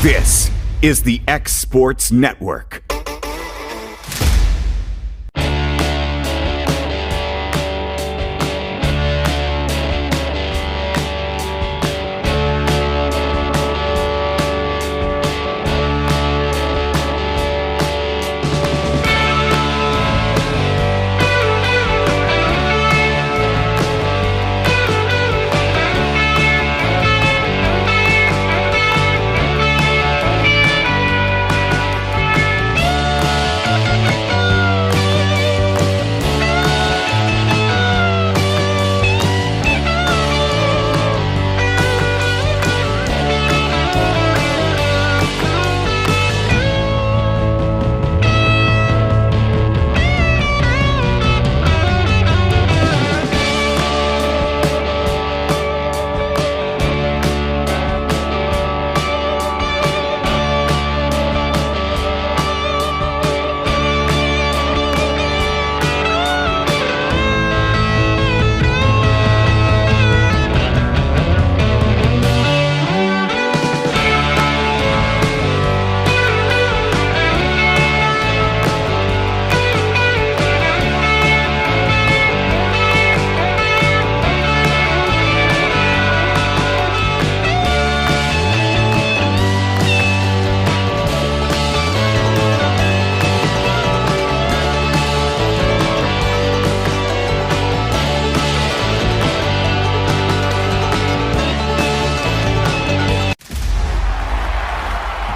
This is the X Sports Network.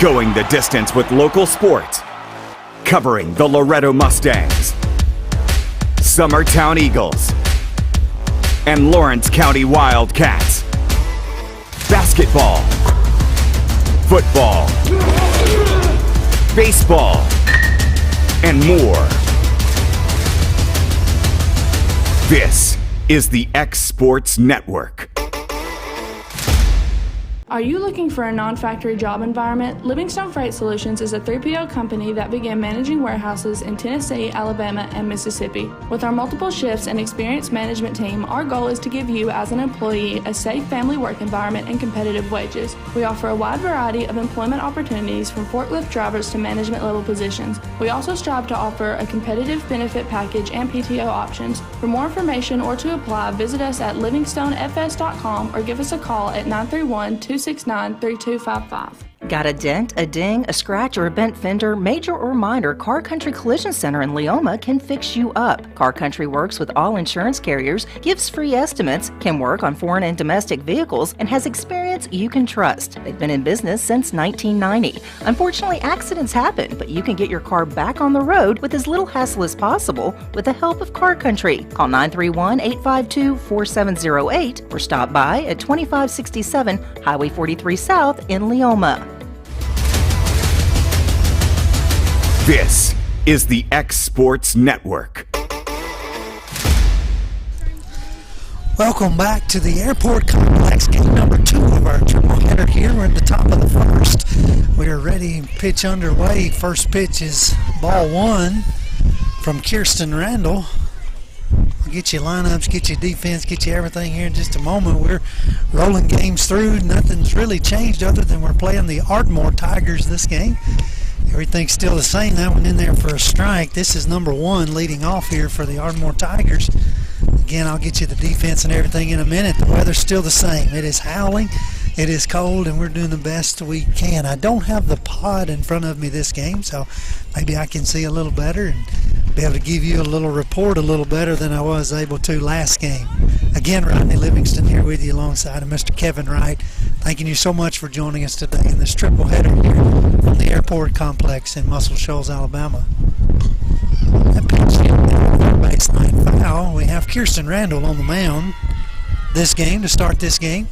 Going the distance with local sports, covering the Loretto Mustangs, Summertown Eagles, and Lawrence County Wildcats. Basketball, football, baseball, and more. This is the X Sports Network. Are you looking for a non-factory job environment? Livingstone Freight Solutions is a 3PL company that began managing warehouses in Tennessee, Alabama, and Mississippi. With our multiple shifts and experienced management team, our goal is to give you, as an employee, a safe family work environment and competitive wages. We offer a wide variety of employment opportunities from forklift drivers to management level positions. We also strive to offer a competitive benefit package and PTO options. For more information or to apply, visit us at livingstonefs.com or give us a call at 931-269-3255. Got a dent, a ding, a scratch, or a bent fender? Major or minor, Car Country Collision Center in Leoma can fix you up. Car Country works with all insurance carriers, gives free estimates, can work on foreign and domestic vehicles, and has experience you can trust. They've been in business since 1990. Unfortunately, accidents happen, but you can get your car back on the road with as little hassle as possible with the help of Car Country. Call 931-852-4708 or stop by at 2567 Highway 43 South in Leoma. This is the X Sports Network. Welcome back to the Airport Complex, game number 2 of our triple header here. We're at the top of the first. We are ready, pitch underway. First pitch is ball 1 from Kirsten Randall. We'll get you lineups, get you defense, get you everything here in just a moment. We're rolling games through. Nothing's really changed other than we're playing the Ardmore Tigers this game. Everything's still the same. That one in there for a strike. This is number 1 leading off here for the Ardmore Tigers. Again, I'll get you the defense and everything in a minute. The weather's still the same. It is howling, it is cold, and we're doing the best we can. I don't have the pod in front of me this game, so maybe I can see a little better and be able to give you a little report a little better than I was able to last game. Again, Rodney Livingston here with you alongside of Mr. Kevin Wright. Thanking you so much for joining us today in this triple header here from the Airport Complex in Muscle Shoals, Alabama. That pitch hit the baseline foul. We have Kirsten Randall on the mound this game to start this game.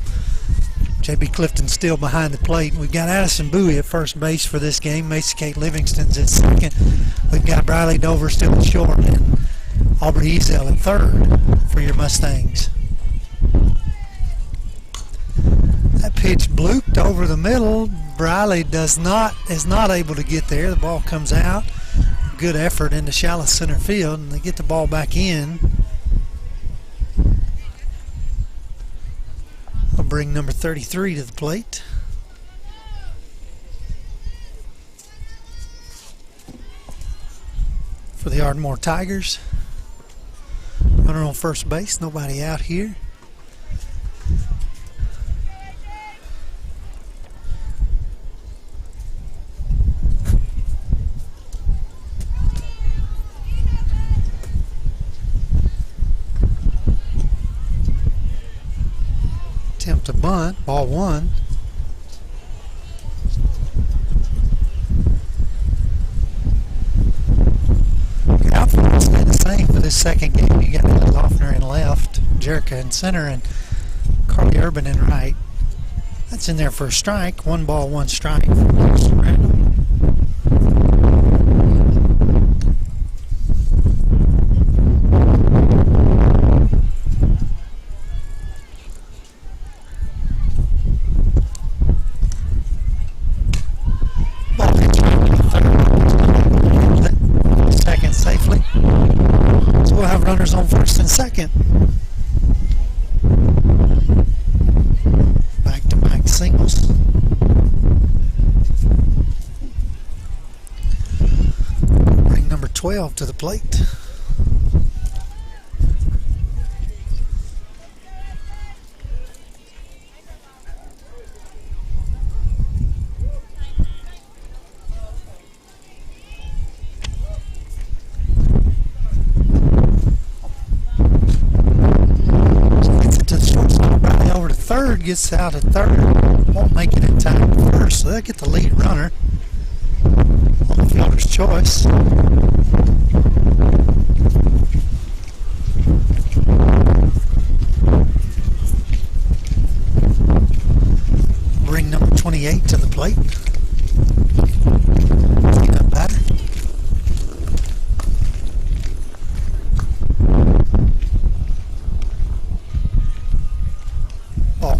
J.B. Clifton still behind the plate. We've got Addison Bowie at first base for this game. Macy Kate Livingston's at second. We've got Briley Dover still at short and Aubrey Ezel at third for your Mustangs. That pitch blooped over the middle. Briley is not able to get there. The ball comes out. Good effort into shallow center field, and they get the ball back in. I'll bring number 33 to the plate. for the Ardmore Tigers. Runner on first base, nobody out here. Attempt to bunt, ball one. Outfield stayed the same for this second game. You got Ellie Loeffner in left, Jerica in center, and Carly Urban in right. That's in there for a strike. 1 ball, 1 strike for Loretto. Runners on first and second. Back-to-back singles. Bring number 12 to the plate. Third, gets out at third, won't make it in time to first, so they'll get the lead runner on the fielder's choice. Bring number 28 to the plate. Cleanup batter.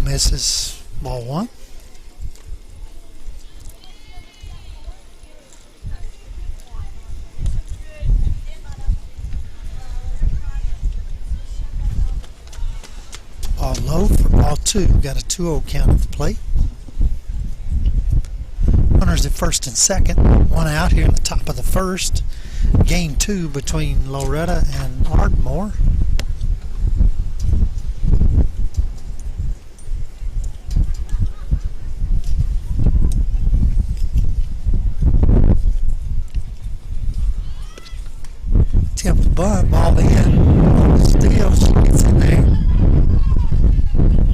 Misses, ball one. Ball low for ball two. Got a 2-0 count at the plate. Runners at first and second. One out here in the top of the first. Game 2 between Loretto and Ardmore. Attempt to bunt, ball in. Steele, she gets in there.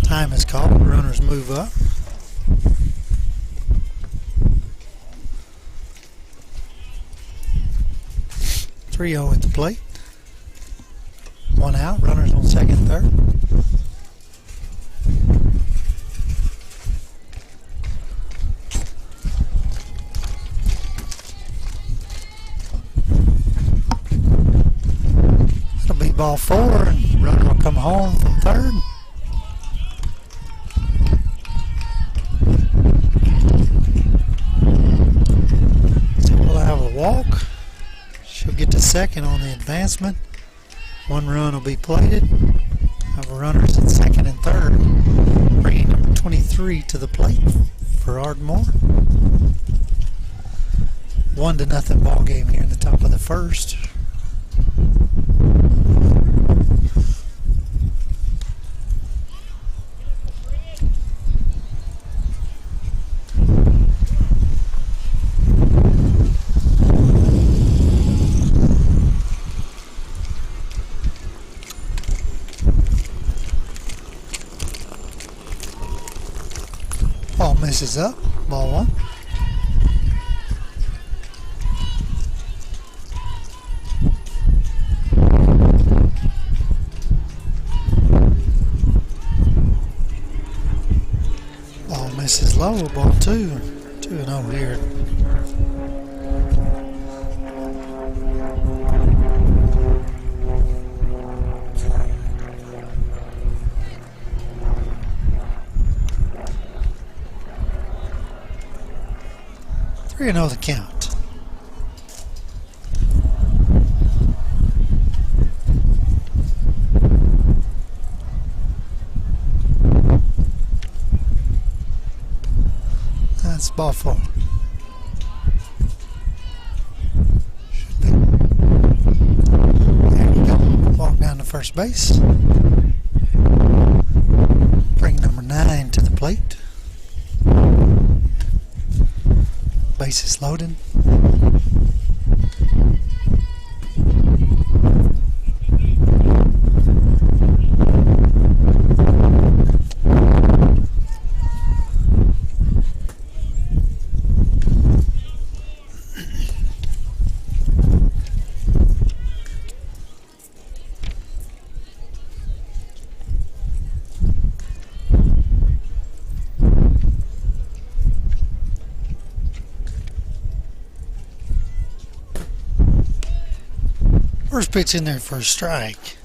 Time is called. Runners move up. Three-0 at the plate. One out. Runners on second, third. Ball 4, and runner will come home from third. So we'll have a walk. She'll get to second on the advancement. 1 run will be plated. Have runners in second and third. Bringing number 23 to the plate for Ardmore. 1-0 ball game here in the top of the first. Ball misses up, ball one. Ball misses low, ball two. 2-0 here. You know the count. That's ball 4. Should be. first base. Bring number 9 to the plate. Bases loaded. First pitch in there for a strike.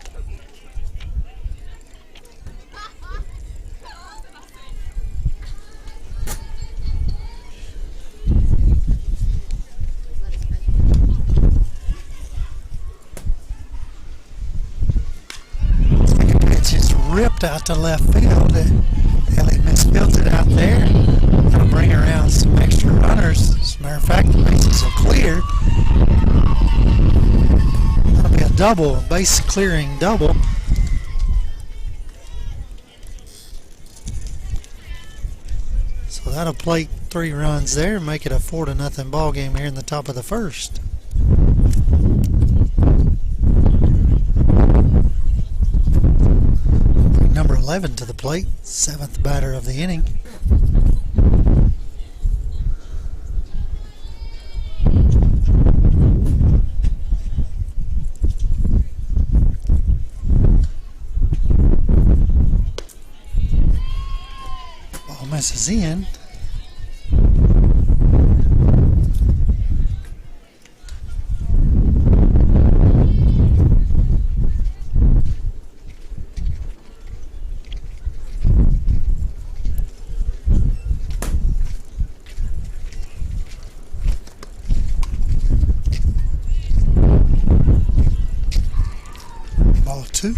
Second pitch is ripped out to left field. Ellie misfielded it out there. That'll bring around some extra runners. As a matter of fact, the bases are clear. That'll be a double, base clearing double. So that'll plate 3 runs there, make it a 4-0 ball game here in the top of the first. Bring number 11 to the plate, 7th batter of the inning. Misses in. Ball 2.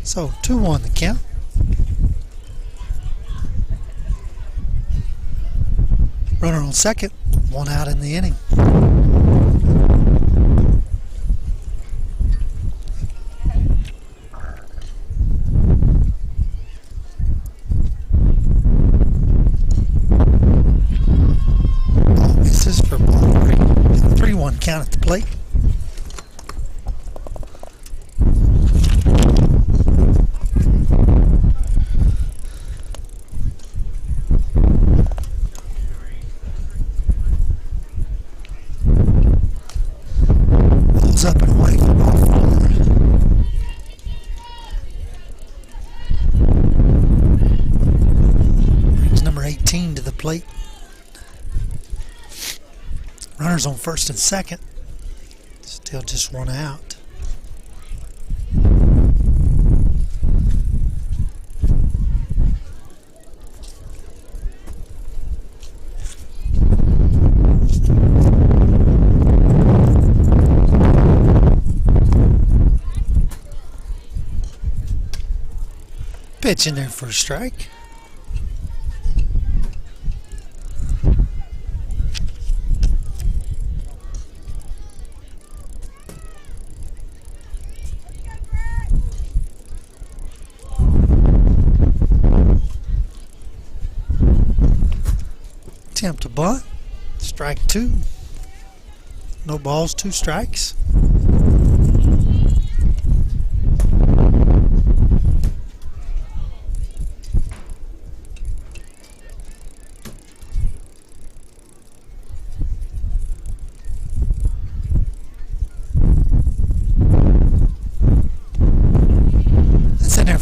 So 2-1 the count. Runner on second, 1 out in the inning. Ball misses for ball 3. 3-1 count at the plate. Up and away for ball 4. Brings number 18 to the plate. Runners on first and second. Still just 1 out. Pitch in there for a strike. Attempt to bunt. Strike 2. No balls, 2 strikes.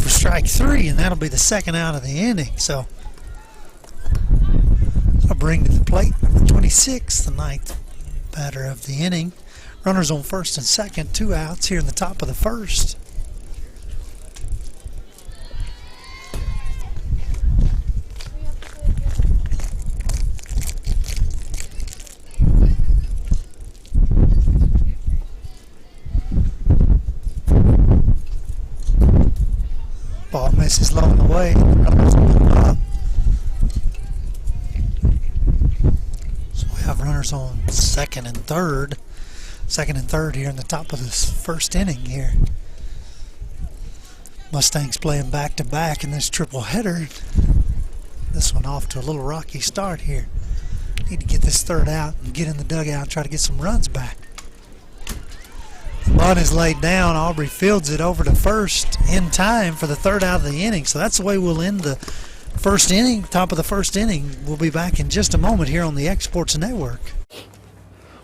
Strike 3, and that'll be the 2nd out of the inning. So I'll bring to the plate number 26, the 9th batter of the inning. Runners on first and second, 2 outs here in the top of the first. misses low and away. Runners move up. So we have runners on second and third here in the top of this first inning here. Mustangs playing back-to-back in this triple header. This one off to a little rocky start here. Need to get this third out and get in the dugout and try to get some runs back. The bunt is laid down. Aubrey fields it over to first in time for the third out of the inning. So that's the way we'll end the first inning, top of the first inning. We'll be back in just a moment here on the X Sports Network.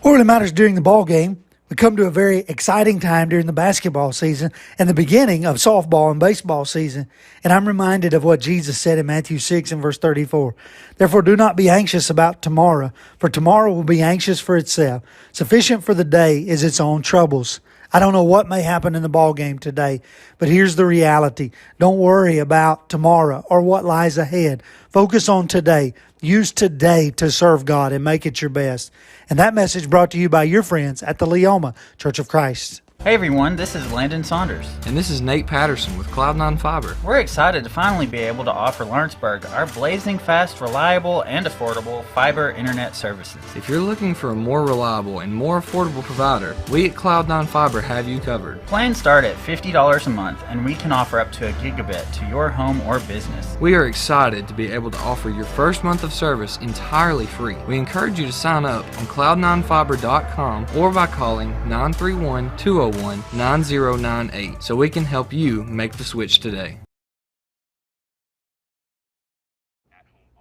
What really matters during the ball game, we come to a very exciting time during the basketball season and the beginning of softball and baseball season. And I'm reminded of what Jesus said in Matthew 6 and verse 34. Therefore, do not be anxious about tomorrow, for tomorrow will be anxious for itself. Sufficient for the day is its own troubles. I don't know what may happen in the ball game today, but here's the reality. Don't worry about tomorrow or what lies ahead. Focus on today. Use today to serve God and make it your best. And that message brought to you by your friends at the Leoma Church of Christ. Hey everyone, this is Landon Saunders. And this is Nate Patterson with Cloud9 Fiber. We're excited to finally be able to offer Lawrenceburg our blazing fast, reliable, and affordable fiber internet services. If you're looking for a more reliable and more affordable provider, we at Cloud9 Fiber have you covered. Plans start at $50 a month, and we can offer up to a gigabit to your home or business. We are excited to be able to offer your first month of service entirely free. We encourage you to sign up on cloud9fiber.com or by calling 931-201-9098 so we can help you make the switch today.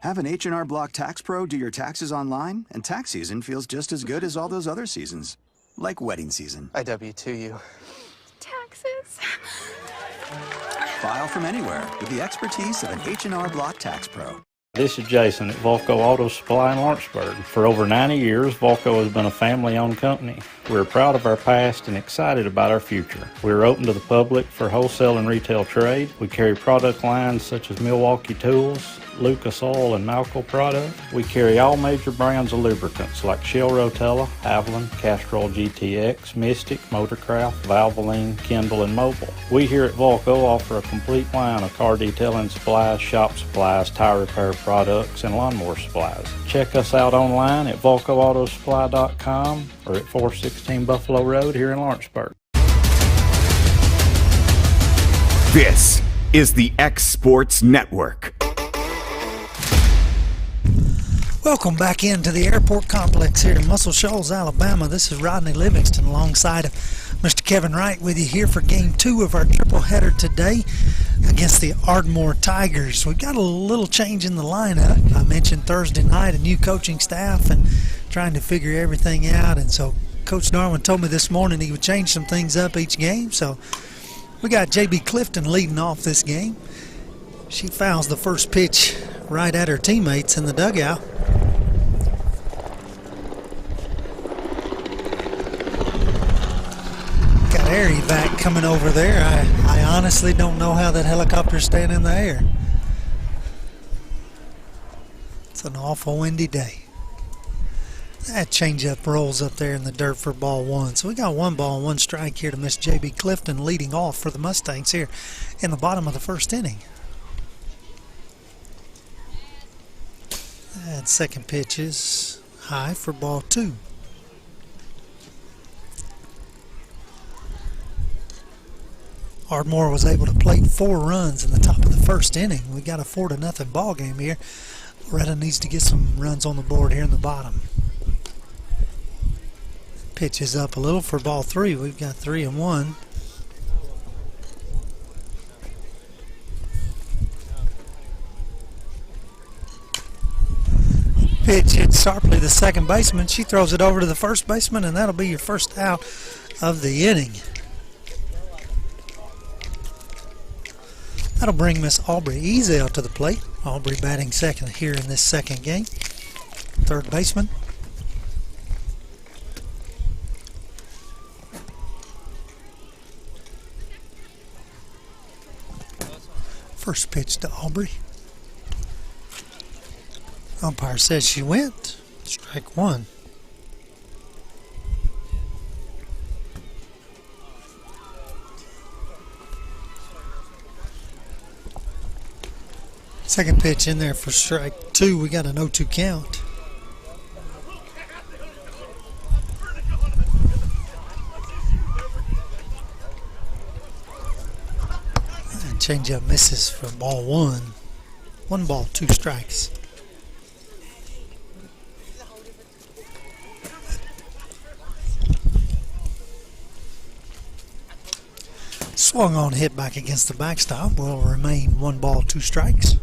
Have an H&R Block Tax Pro do your taxes online, and tax season feels just as good as all those other seasons. Like wedding season. I W-2 you. Taxes. File from anywhere with the expertise of an H&R Block Tax Pro. This is Jason at Volco Auto Supply in Lawrenceburg. For over 90 years, Volco has been a family-owned company. We're proud of our past and excited about our future. We're open to the public for wholesale and retail trade. We carry product lines such as Milwaukee Tools, Lucas Oil, and Malco product. We carry all major brands of lubricants like Shell Rotella, Avalon, Castrol GTX, Mystic, Motorcraft, Valvoline, Kindle, and Mobil. We here at Volco offer a complete line of car detailing supplies, shop supplies, tire repair products, and lawnmower supplies. Check us out online at VolcoAutosupply.com or at 416 Buffalo Road here in Lawrenceburg. This is the X Sports Network. Welcome back into the airport complex here in Muscle Shoals, Alabama. This is Rodney Livingston alongside of Mr. Kevin Wright with you here for Game 2 of our triple header today against the Ardmore Tigers. We've got a little change in the lineup. I mentioned Thursday night a new coaching staff and trying to figure everything out. And so Coach Darwin told me this morning he would change some things up each game. So we got J.B. Clifton leading off this game. She fouls the first pitch right at her teammates in the dugout. Got air evac coming over there. I honestly don't know how that helicopter's staying in the air. It's an awful windy day. That changeup rolls up there in the dirt for ball one. So we got 1 ball, 1 strike here to Miss J.B. Clifton leading off for the Mustangs here in the bottom of the first inning. And second pitch is high for ball 2. Ardmore was able to plate 4 runs in the top of the first inning. We got a 4-0 ball game here. Loretto needs to get some runs on the board here in the bottom. Pitch is up a little for ball 3. We've got 3-1. Pitch hits sharply the second baseman. She throws it over to the first baseman, and that'll be your first out of the inning. That'll bring Miss Aubrey Ezel to the plate. Aubrey batting second here in this second game. Third baseman. First pitch to Aubrey. Umpire says she went. Strike 1. Second pitch in there for strike 2. We got an 0-2 count. And changeup misses for ball 1. 1 ball, 2 strikes. Swung on, hit back against the backstop. Will remain 1 ball, 2 strikes.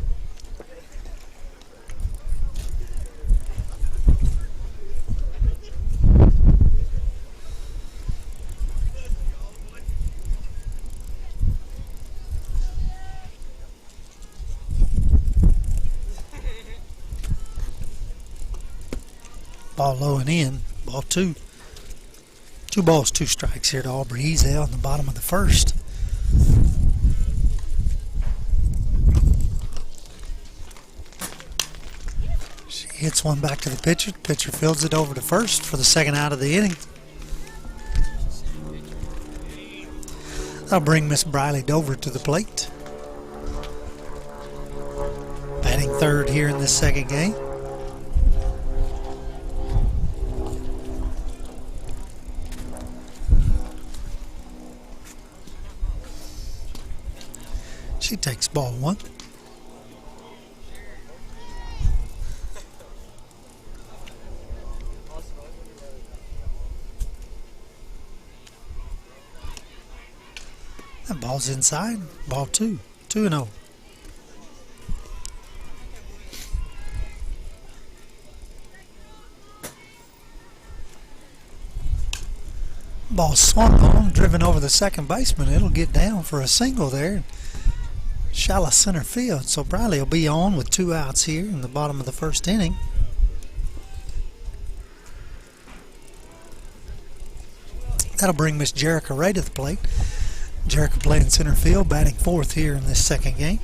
Ball low and in. Ball 2. 2 balls, 2 strikes here to Aubrey Ezel in the bottom of the first. She hits one back to the pitcher. The pitcher fields it over to first for the second out of the inning. That'll bring Miss Briley Dover to the plate. Batting third here in this second game. She takes ball 1. That ball's inside. Ball 2. 2-0. Ball swung on, driven over the second baseman. It'll get down for a single there. Shallow center field, so Briley will be on with 2 outs here in the bottom of the first inning. That'll bring Miss Jerica Ray to the plate. Jerica played in center field, batting fourth here in this second game.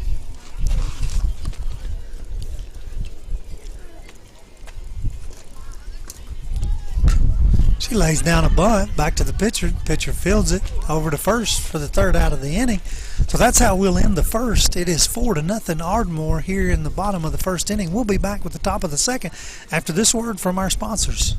She lays down a bunt, back to the pitcher. Pitcher fields it over to first for the third out of the inning. So that's how we'll end the first. It is 4-0 Ardmore here in the bottom of the first inning. We'll be back with the top of the second after this word from our sponsors.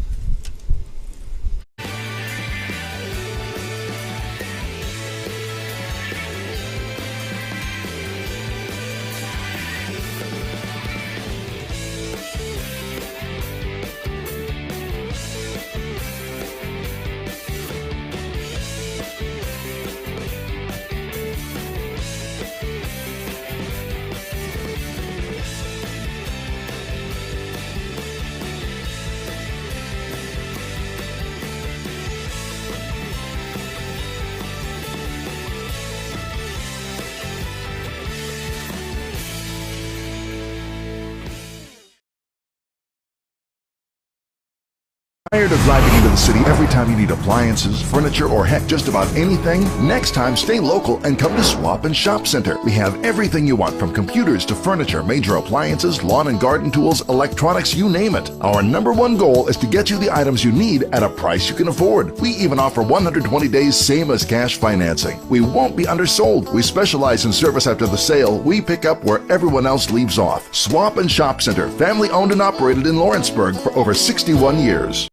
Tired of driving into the city every time you need appliances, furniture, or heck, just about anything? Next time, stay local and come to Swap and Shop Center. We have everything you want, from computers to furniture, major appliances, lawn and garden tools, electronics, you name it. Our #1 goal is to get you the items you need at a price you can afford. We even offer 120 days same as cash financing. We won't be undersold. We specialize in service after the sale. We pick up where everyone else leaves off. Swap and Shop Center, family owned and operated in Lawrenceburg for over 61 years.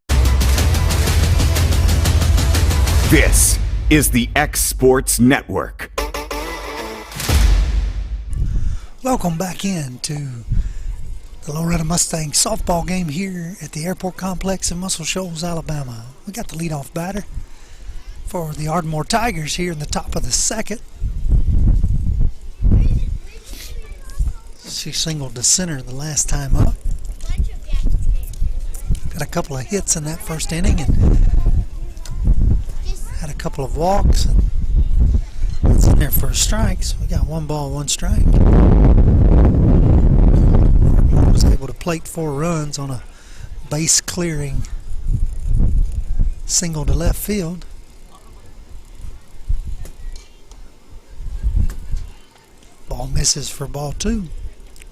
This is the X Sports Network. Welcome back in to the Loretto Mustangs softball game here at the Airport Complex in Muscle Shoals, Alabama. We got the leadoff batter for the Ardmore Tigers here in the top of the second. She singled to center the last time up. Got a couple of hits in that first inning and had a couple of walks, and it's in there for a strike. So we got 1 ball, 1 strike. Ardmore was able to plate 4 runs on a base clearing single to left field. Ball misses for ball 2.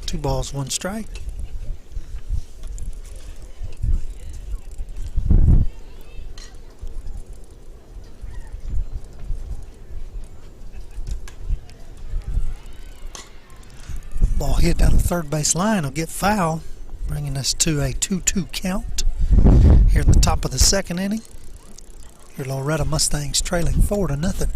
2 balls, 1 strike. Ball hit down the third base line will get foul, bringing us to a 2-2 count here in the top of the second inning. Your Loretto Mustangs trailing 4-0.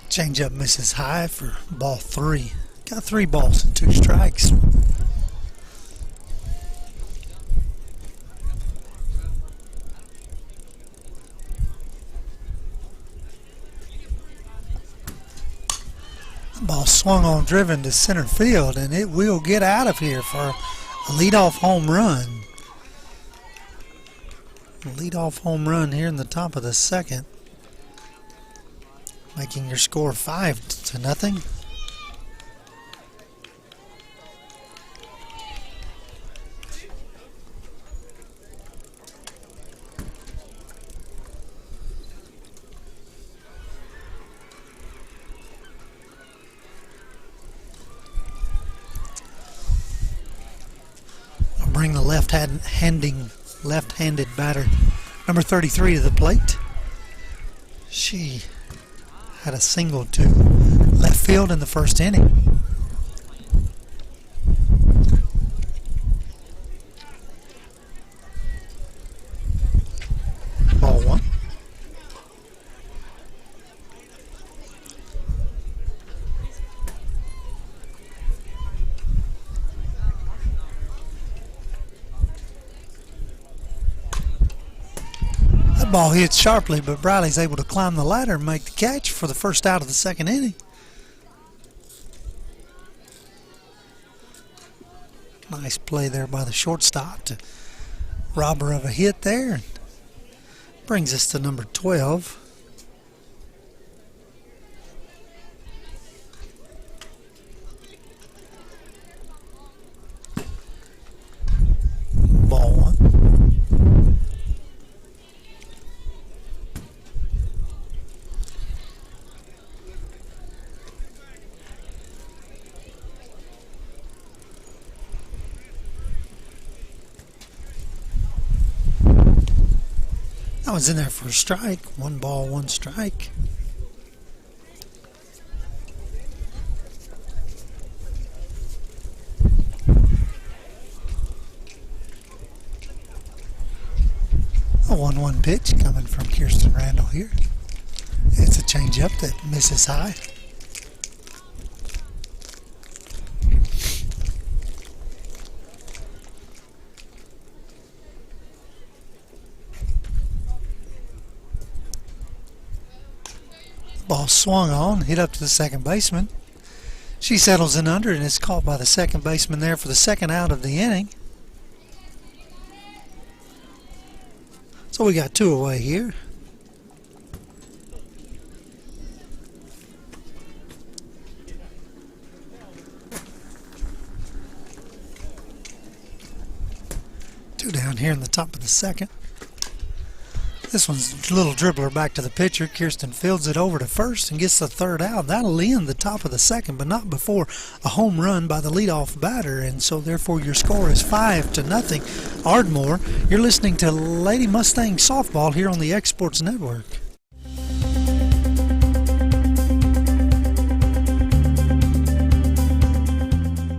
Change up misses high for ball 3. Got 3 balls and 2 strikes. Ball swung on, driven to center field, and it will get out of here for a leadoff home run. Leadoff home run here in the top of the second, making your score 5-0. I'll bring the left-handed batter, number 33, to the plate. She had a single to left field in the first inning. Ball 1. That ball hit sharply, but Briley's able to climb the ladder and make the catch for the first out of the second inning. Nice play there by the shortstop to rob her of a hit there. Brings us to number 12. Ball 1. That was in there for a strike. 1 ball, 1 strike. A 1-1 pitch coming from Kirsten Randall here. It's a changeup that misses high. Ball swung on, hit up to the second baseman. She settles in under and is caught by the second baseman there for the second out of the inning. So we got 2 away here. Two down here in the top of the second. This one's a little dribbler back to the pitcher. Kirsten fields it over to first and gets the third out. That'll end the top of the second, but not before a home run by the leadoff batter. And so therefore your score is 5-0. Ardmore, you're listening to Lady Mustang Softball here on the Exports Network.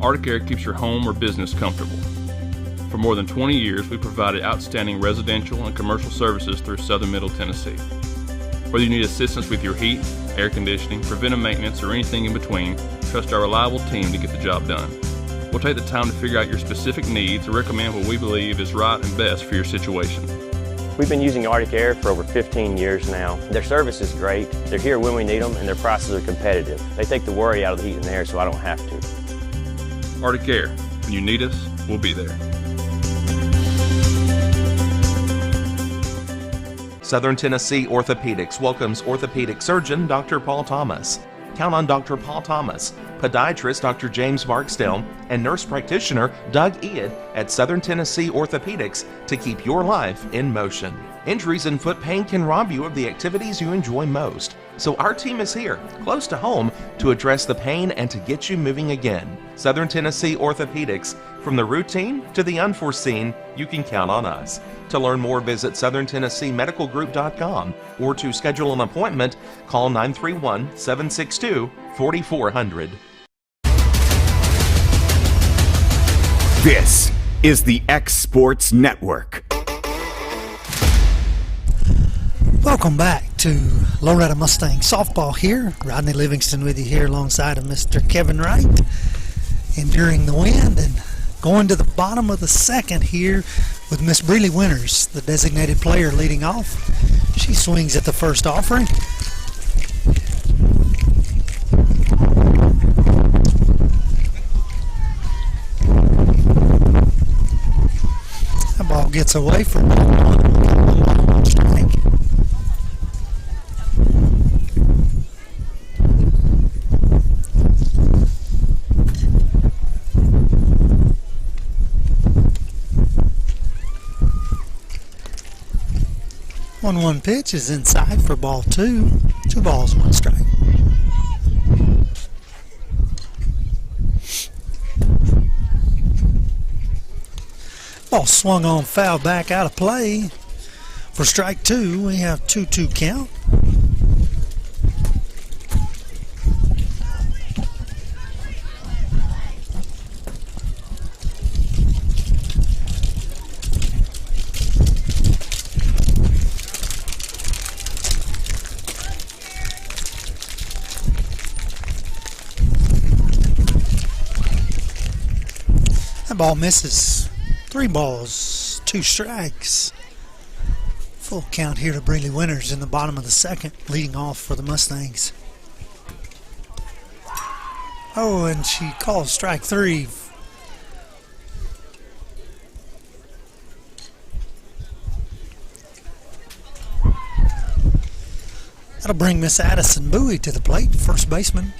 Arctic Air keeps your home or business comfortable. For more than 20 years, we provided outstanding residential and commercial services through southern Middle Tennessee. Whether you need assistance with your heat, air conditioning, preventive maintenance, or anything in between, trust our reliable team to get the job done. We'll take the time to figure out your specific needs and recommend what we believe is right and best for your situation. We've been using Arctic Air for over 15 years now. Their service is great, they're here when we need them, and their prices are competitive. They take the worry out of the heat and air so I don't have to. Arctic Air, when you need us, we'll be there. Southern Tennessee Orthopedics welcomes orthopedic surgeon Dr. Paul Thomas. Count on Dr. Paul Thomas, podiatrist Dr. James Barksdale, and nurse practitioner Doug Iad at Southern Tennessee Orthopedics to keep your life in motion. Injuries and foot pain can rob you of the activities you enjoy most. So our team is here, close to home, to address the pain and to get you moving again. Southern Tennessee Orthopedics. From the routine to the unforeseen, you can count on us. To learn more, visit SouthernTennesseeMedicalGroup.com or to schedule an appointment, call 931-762-4400. This is the X Sports Network. Welcome back to Loretto Mustang Softball here. Rodney Livingston with you here alongside of Mr. Kevin Wright. Enduring the wind and going to the bottom of the second here with Miss Breeley Winters, the designated player, leading off. She swings at the first offering. That ball gets away from ball one. Strike. One pitch is inside for ball two. 2 balls, 1 strike. Ball swung on, foul back out of play for strike 2. We have 2-2 count. Ball misses. 3 balls, 2 strikes. Full count here to Breeley Winters in the bottom of the second, leading off for the Mustangs. Oh, and she calls strike 3. That'll bring Miss Addison Bowie to the plate, first baseman.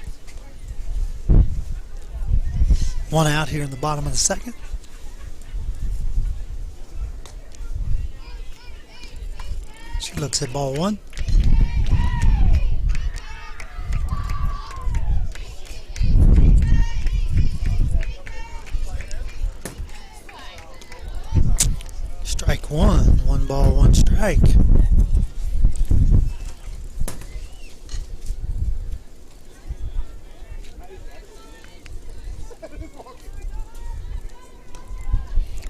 1 out here in the bottom of the second. She looks at ball 1. Strike 1. 1 ball, 1 strike.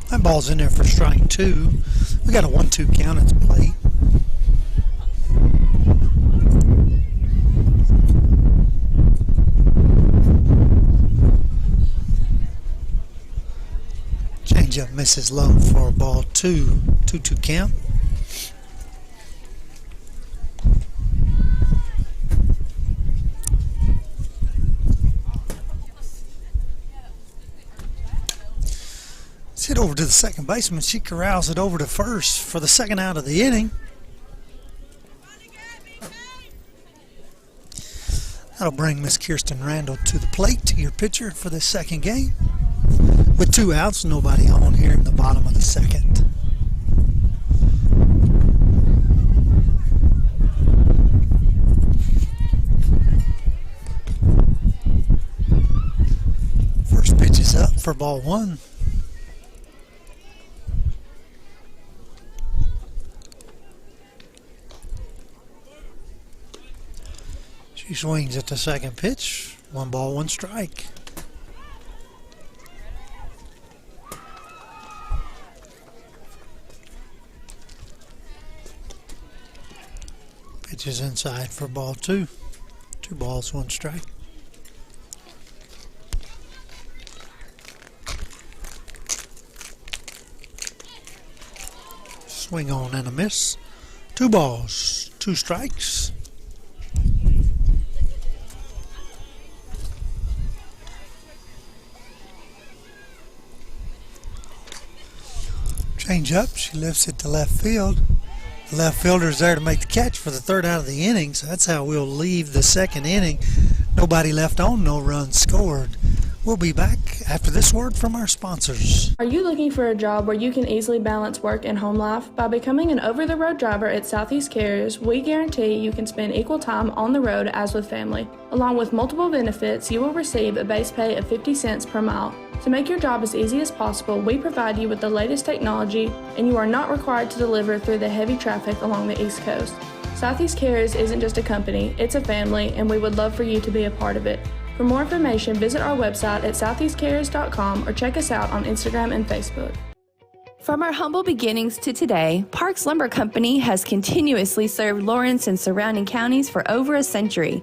That ball's in there for strike 2. We got a 1-2 count at the plate. Changeup misses low for ball 2. 2-2 count. Hit over to the second baseman. She corrals it over to first for the second out of the inning. That'll bring Miss Kirsten Randall to the plate, your pitcher for the second game. With 2 outs, nobody on here in the bottom of the second. First pitch is up for ball 1. She swings at the second pitch. 1 ball, 1 strike. Pitch is inside for ball 2. 2 balls, 1 strike. Swing on and a miss. 2 balls, 2 strikes. Change up, she lifts it to left field. The left fielder is there to make the catch for the third out of the inning, so that's how we'll leave the second inning. Nobody left on, no runs scored. We'll be back after this word from our sponsors. Are you looking for a job where you can easily balance work and home life? By becoming an over-the-road driver at Southeast Carriers, we guarantee you can spend equal time on the road as with family. Along with multiple benefits, you will receive a base pay of 50 cents per mile. To make your job as easy as possible, we provide you with the latest technology, and you are not required to deliver through the heavy traffic along the East Coast. Southeast Carriers isn't just a company, it's a family, and we would love for you to be a part of it. For more information, visit our website at southeastcarriers.com or check us out on Instagram and Facebook. From our humble beginnings to today, Parks Lumber Company has continuously served Lawrence and surrounding counties for over a century.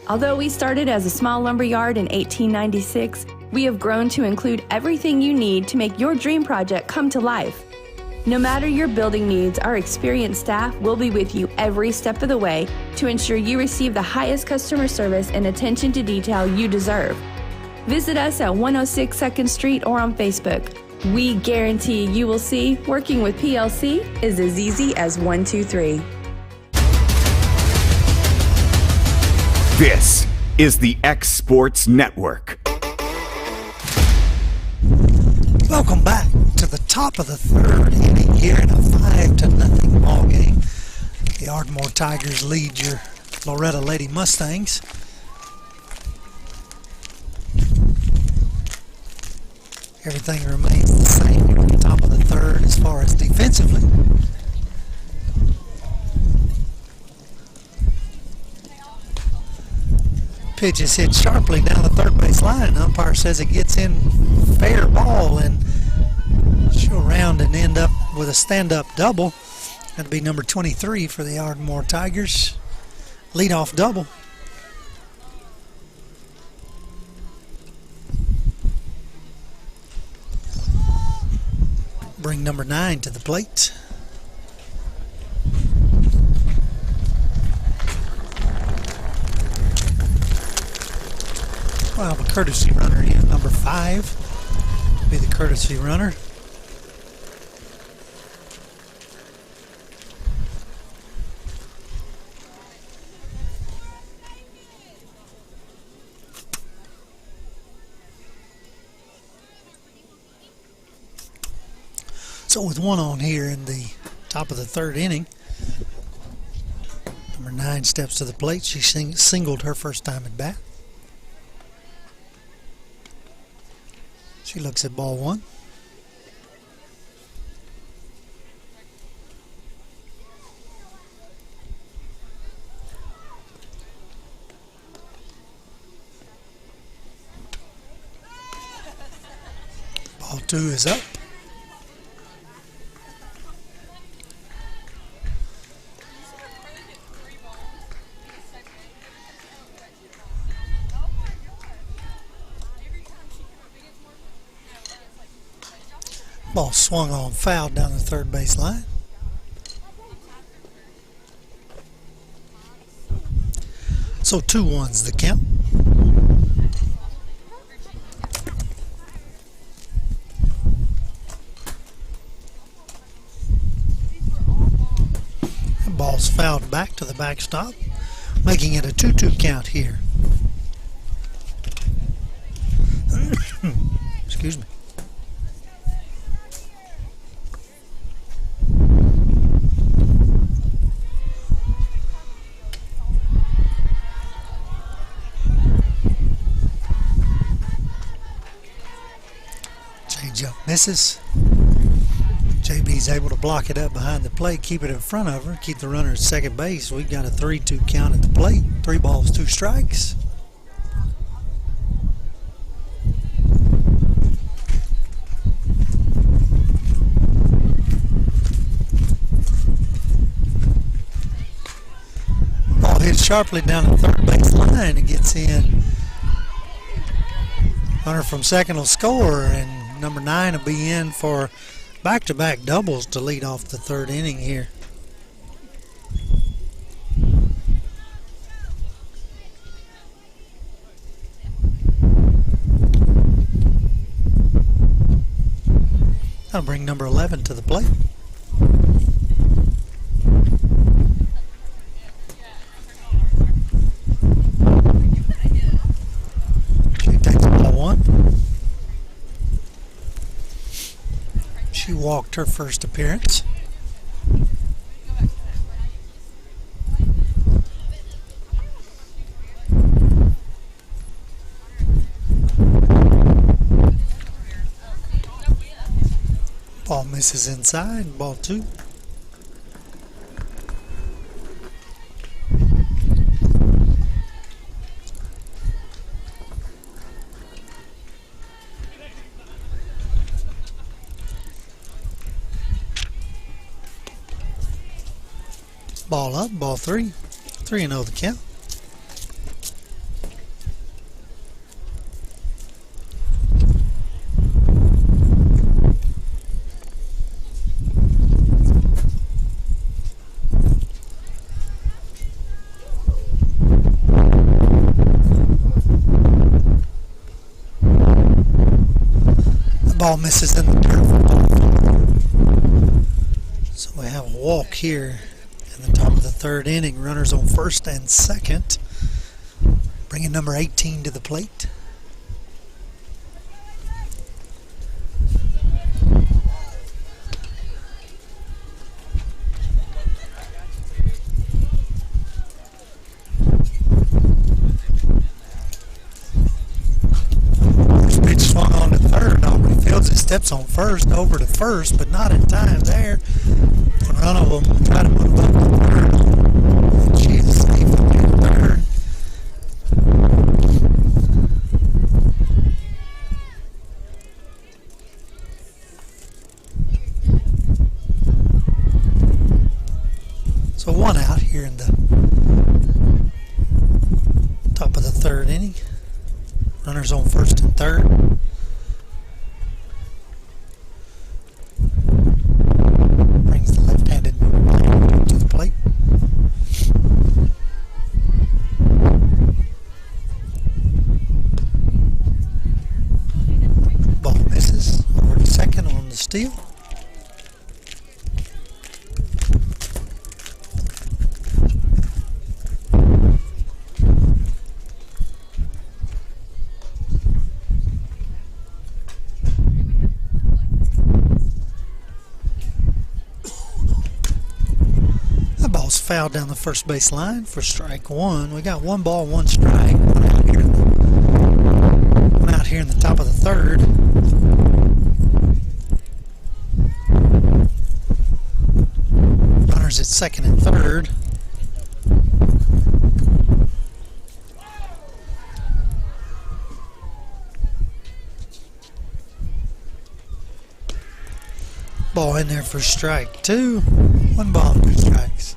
Although we started as a small lumber yard in 1896, we have grown to include everything you need to make your dream project come to life. No matter your building needs, our experienced staff will be with you every step of the way to ensure you receive the highest customer service and attention to detail you deserve. Visit us at 106 2nd Street or on Facebook. We guarantee you will see working with PLC is as easy as 1, 2, 3. This is the X Sports Network. Welcome back to the top of the third inning here in a 5-0 ball game. The Ardmore Tigers lead your Loretto Lady Mustangs. Everything remains the same here at the top of the third as far as defensively. Pitch is hit sharply down the third base line, and umpire says it gets in fair ball, and she'll round and end up with a stand-up double. That'll be number 23 for the Ardmore Tigers. Leadoff double. Bring number 9 to the plate. We'll have a courtesy runner in. Number 5 will be the courtesy runner. So with one on here in the top of the third inning, number 9 steps to the plate. She singled her first time at bat. She looks at ball 1. Ball 2 is up. Ball swung on, fouled down the third base line. So 2-1's the count. The ball's fouled back to the backstop, making it a 2-2 count here. Excuse me. Misses. JB's able to block it up behind the plate, keep it in front of her, keep the runner at second base. We've got a 3-2 count at the plate. 3 balls, 2 strikes. Ball hit sharply down the third base line. It gets in. Runner from second will score, and number 9 will be in for back-to-back doubles to lead off the third inning here. That'll bring number 11 to the plate. walked her first appearance. Ball misses inside, ball 2. Ball up, ball 3. 3-0 the count. Ball misses in the dirt for ball 4. So we have a walk here in the top of the 3rd inning. Runners on 1st and 2nd. Bringing number 18 to the plate. Steps on first, over to first, but not in time there. One of them try to move up to third. And she's safe in third. So 1 out here in the top of the 3rd inning. Runners on 1st and 3rd. Steal. That ball's fouled down the first base line for strike 1. We got 1 ball, 1 strike. One out here in the top of the 3rd. At 2nd and 3rd. Ball in there for strike 2. 1 ball, 2 strikes.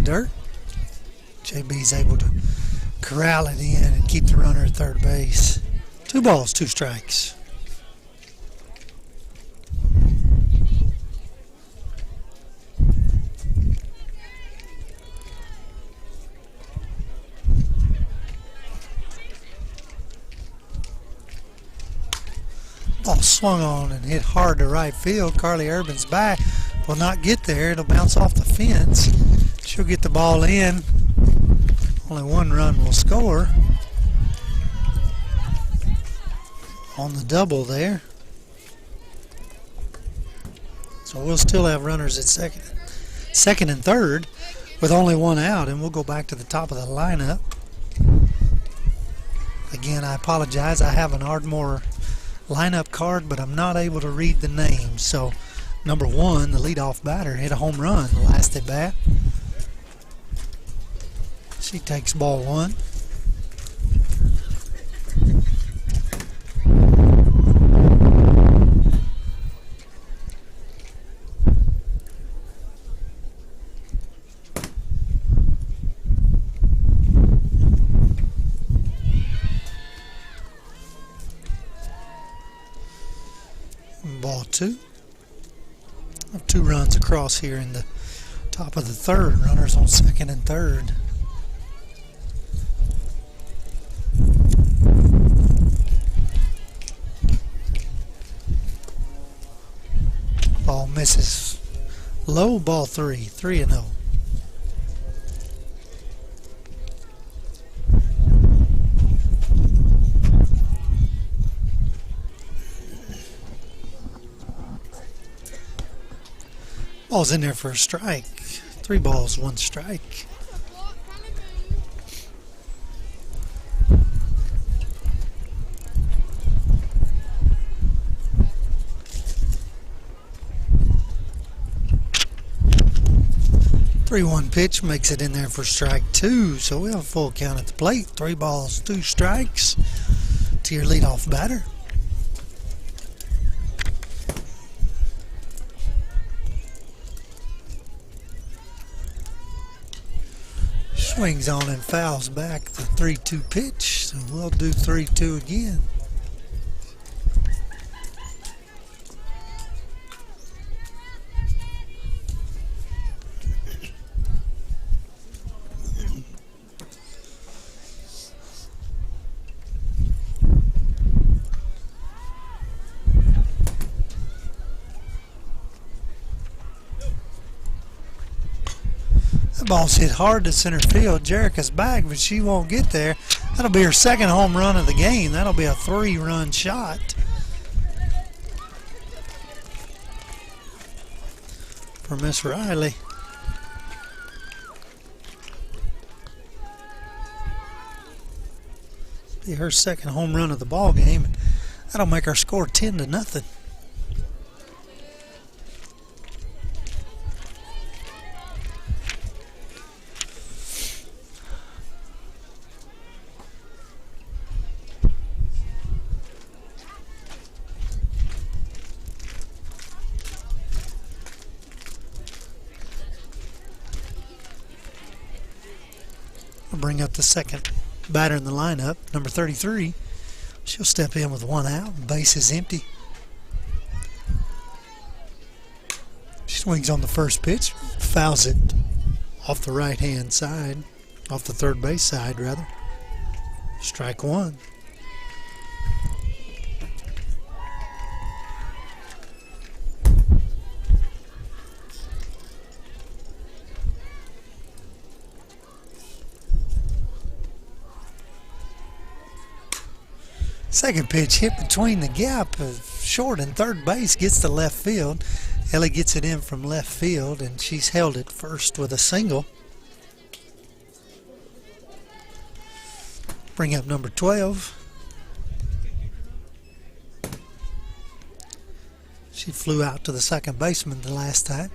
Dirt. JB's able to corral it in and keep the runner at 3rd base. 2 balls, 2 strikes. Ball swung on and hit hard to right field. Carly Urban's back will not get there. It'll bounce off the fence. She'll get the ball in. Only 1 run will score on the double there. So we'll still have runners at second and 3rd with only 1 out, and we'll go back to the top of the lineup. Again, I apologize. I have an Ardmore lineup card, but I'm not able to read the names. So number 1, the leadoff batter, hit a home run the last at bat. She takes ball 1. Ball 2. 2 runs across here in the top of the 3rd. Runners on 2nd and 3rd. Misses. Low, ball 3, 3-0. Ball's in there for a strike. 3 balls, 1 strike. Three-one pitch makes it in there for strike 2, so we have a full count at the plate. 3 balls, 2 strikes to your leadoff batter. Swings on and fouls back the 3-2 pitch, so we'll do 3-2 again. The ball's hit hard to center field. Jerica's back, but she won't get there. That'll be her second home run of the game. That'll be a 3-run shot. For Miss Riley. Be her second home run of the ball game. That'll make our score 10-0. Bring up the second batter in the lineup, number 33. She'll step in with 1 out. Base is empty. She swings on the first pitch, fouls it off the right-hand side, off the third base side, rather. Strike 1. Second pitch hit between the gap of short and third base, gets to left field. Ellie gets it in from left field, and she's held it first with a single. Bring up number 12. She flew out to the second baseman the last time.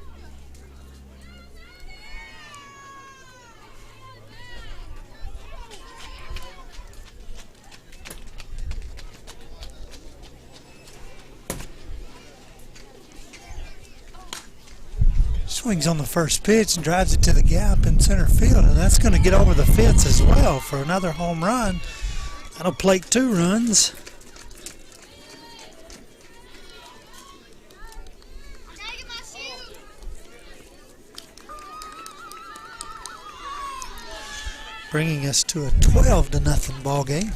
Swings on the first pitch and drives it to the gap in center field, and that's going to get over the fence as well for another home run. That'll plate 2 runs. Bringing us to a 12-0 ball game.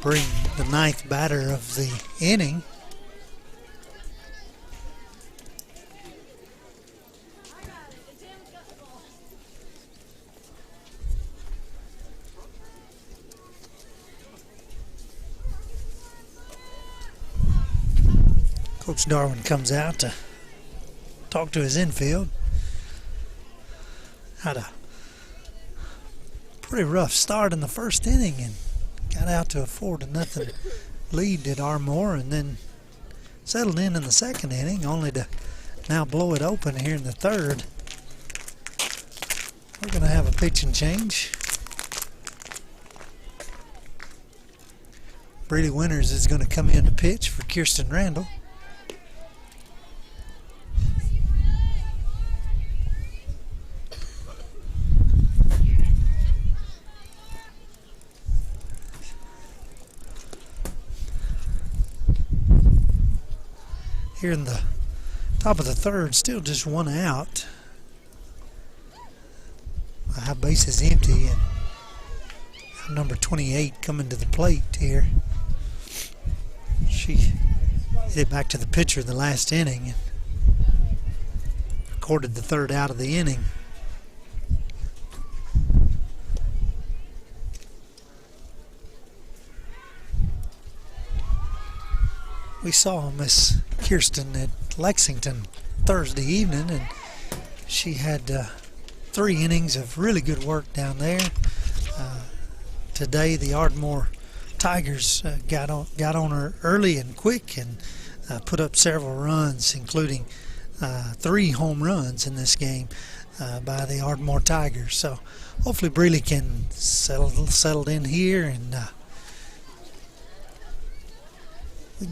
Bring the 9th batter of the inning. Coach Darwin comes out to talk to his infield. Had a pretty rough start in the first inning and got out to a 4-0 lead at Ardmore, and then settled in the second inning, only to now blow it open here in the third. We're going to have a pitching change. Brady Winters is going to come in to pitch for Kirsten Randall. Here in the top of the third, still just 1 out. A 5 bases empty, and number 28 coming to the plate here. She hit it back to the pitcher in the last inning and recorded the 3rd out of the inning. We saw Miss Kirsten at Lexington Thursday evening, and she had 3 innings of really good work down there. Today the Ardmore Tigers got on her early and quick and put up several runs, including 3 home runs in this game by the Ardmore Tigers. So hopefully Breeley can settle in here and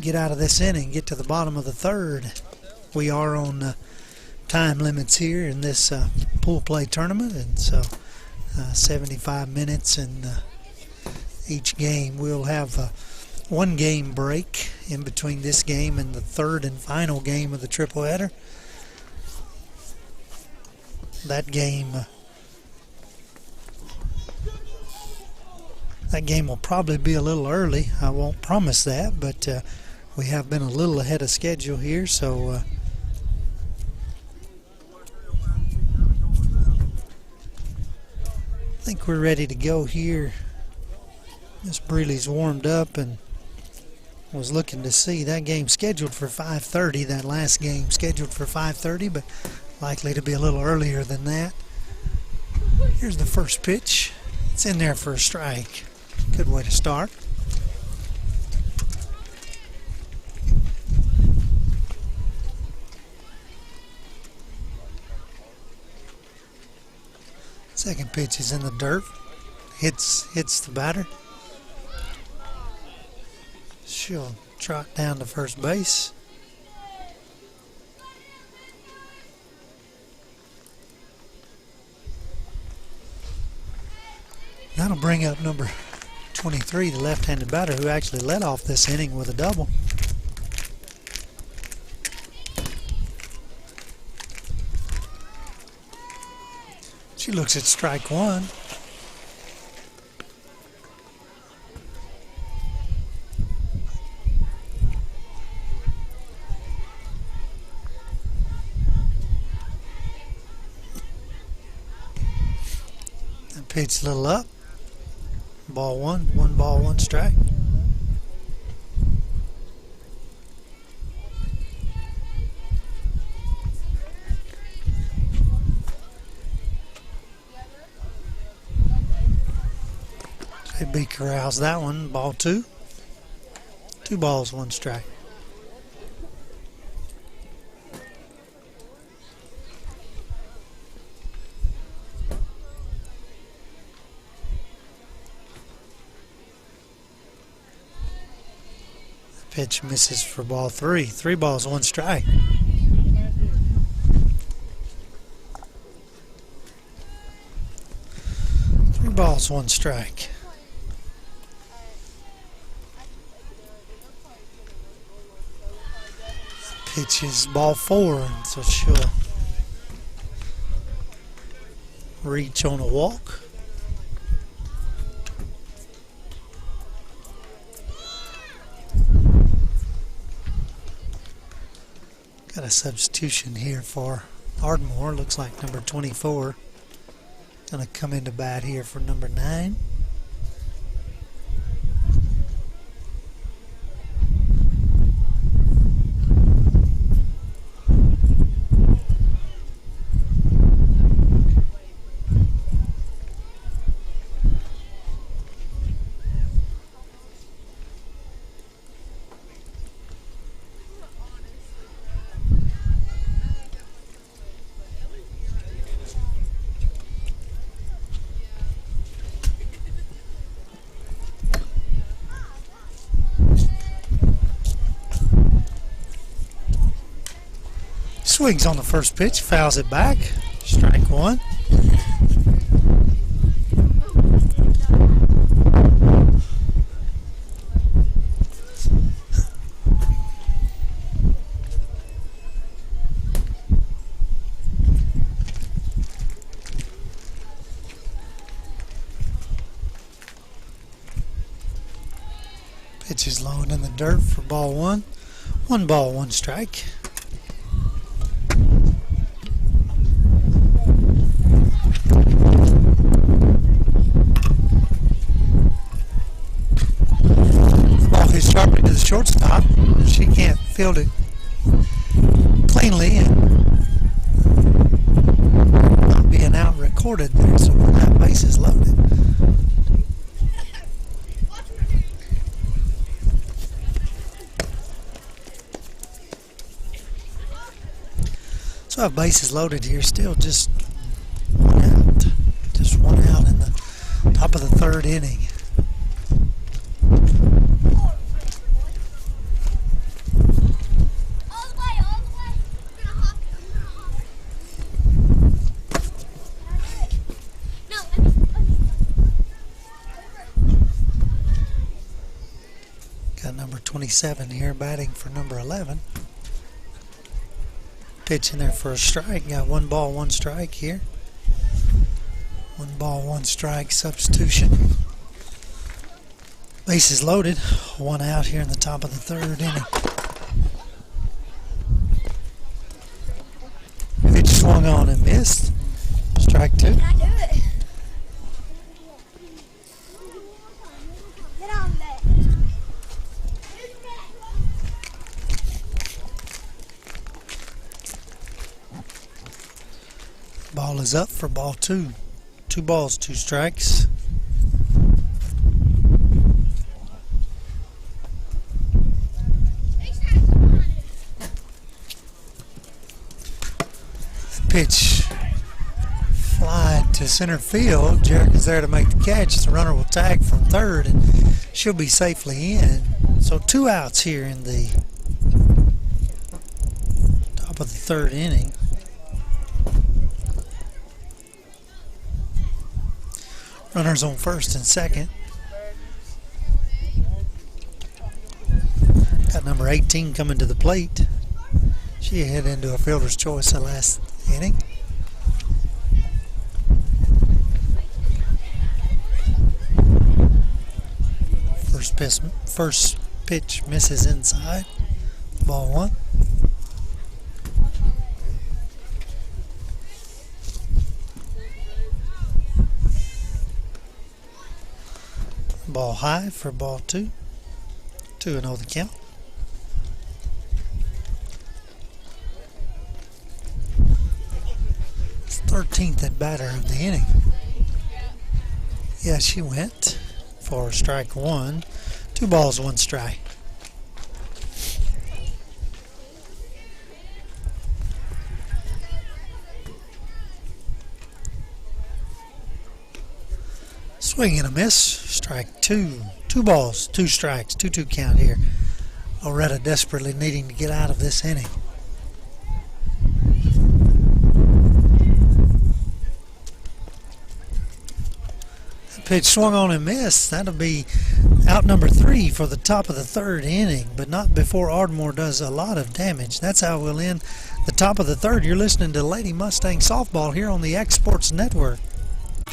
get out of this inning, get to the bottom of the 3rd. We are on time limits here in this pool play tournament, and so 75 minutes in each game. We'll have a 1 game break in between this game and the 3rd and final game of the tripleheader. That game will probably be a little early. I won't promise that, but we have been a little ahead of schedule here, so I think we're ready to go here. Miss Breeley's warmed up and was looking to see that game scheduled for 5:30. That last game scheduled for 5:30, but likely to be a little earlier than that. Here's the first pitch. It's in there for a strike. Good way to start. Second pitch is in the dirt. Hits the batter. She'll trot down to first base. That'll bring up number 23, the left-handed batter, who actually led off this inning with a double. She looks at strike 1. That pitch a little up. Ball 1, 1 ball, 1 strike. JB corrals that one. Ball 2. 2 balls, 1 strike. Pitch misses for ball 3. 3 balls, 1 strike. Three balls, 1 strike. Pitch is ball 4, and so she'll reach on a walk. Got a substitution here for Ardmore. Looks like number 24 going to come into bat here for number 9. Swings on the first pitch, fouls it back. Strike 1. Pitch is low and in the dirt for ball one. 1 ball, 1 strike. Ball hits sharply to the shortstop. She can't field it cleanly and not being out recorded there, so that base is loaded. So our bases loaded here, still just 1 out. Just 1 out in the top of the 3rd inning. Got number 27 here batting for number 11. Pitch in there for a strike. Got 1 ball, 1 strike here. 1 ball, 1 strike substitution. Bases loaded. 1 out here in the top of the 3rd inning. Pitch swung on and missed. Strike 2. Ball is up for ball 2. 2 balls, 2 strikes. Pitch fly to center field. Jarek is there to make the catch. The runner will tag from 3rd and she'll be safely in. So 2 outs here in the top of the 3rd inning. Runners on 1st and 2nd. Got number 18 coming to the plate. She hit into a fielder's choice the last inning. First pitch misses inside. Ball 1. Ball high for ball 2. 2-0 the count. It's 13th at batter of the inning. Yeah, she went for strike 1. 2 balls, 1 strike. Swing and a miss. Strike 2. 2 balls, 2 strikes. 2-2 count here. Loretto desperately needing to get out of this inning. The pitch swung on and missed. That'll be out number 3 for the top of the 3rd inning, but not before Ardmore does a lot of damage. That's how we'll end the top of the 3rd. You're listening to Lady Mustang Softball here on the X Sports Network.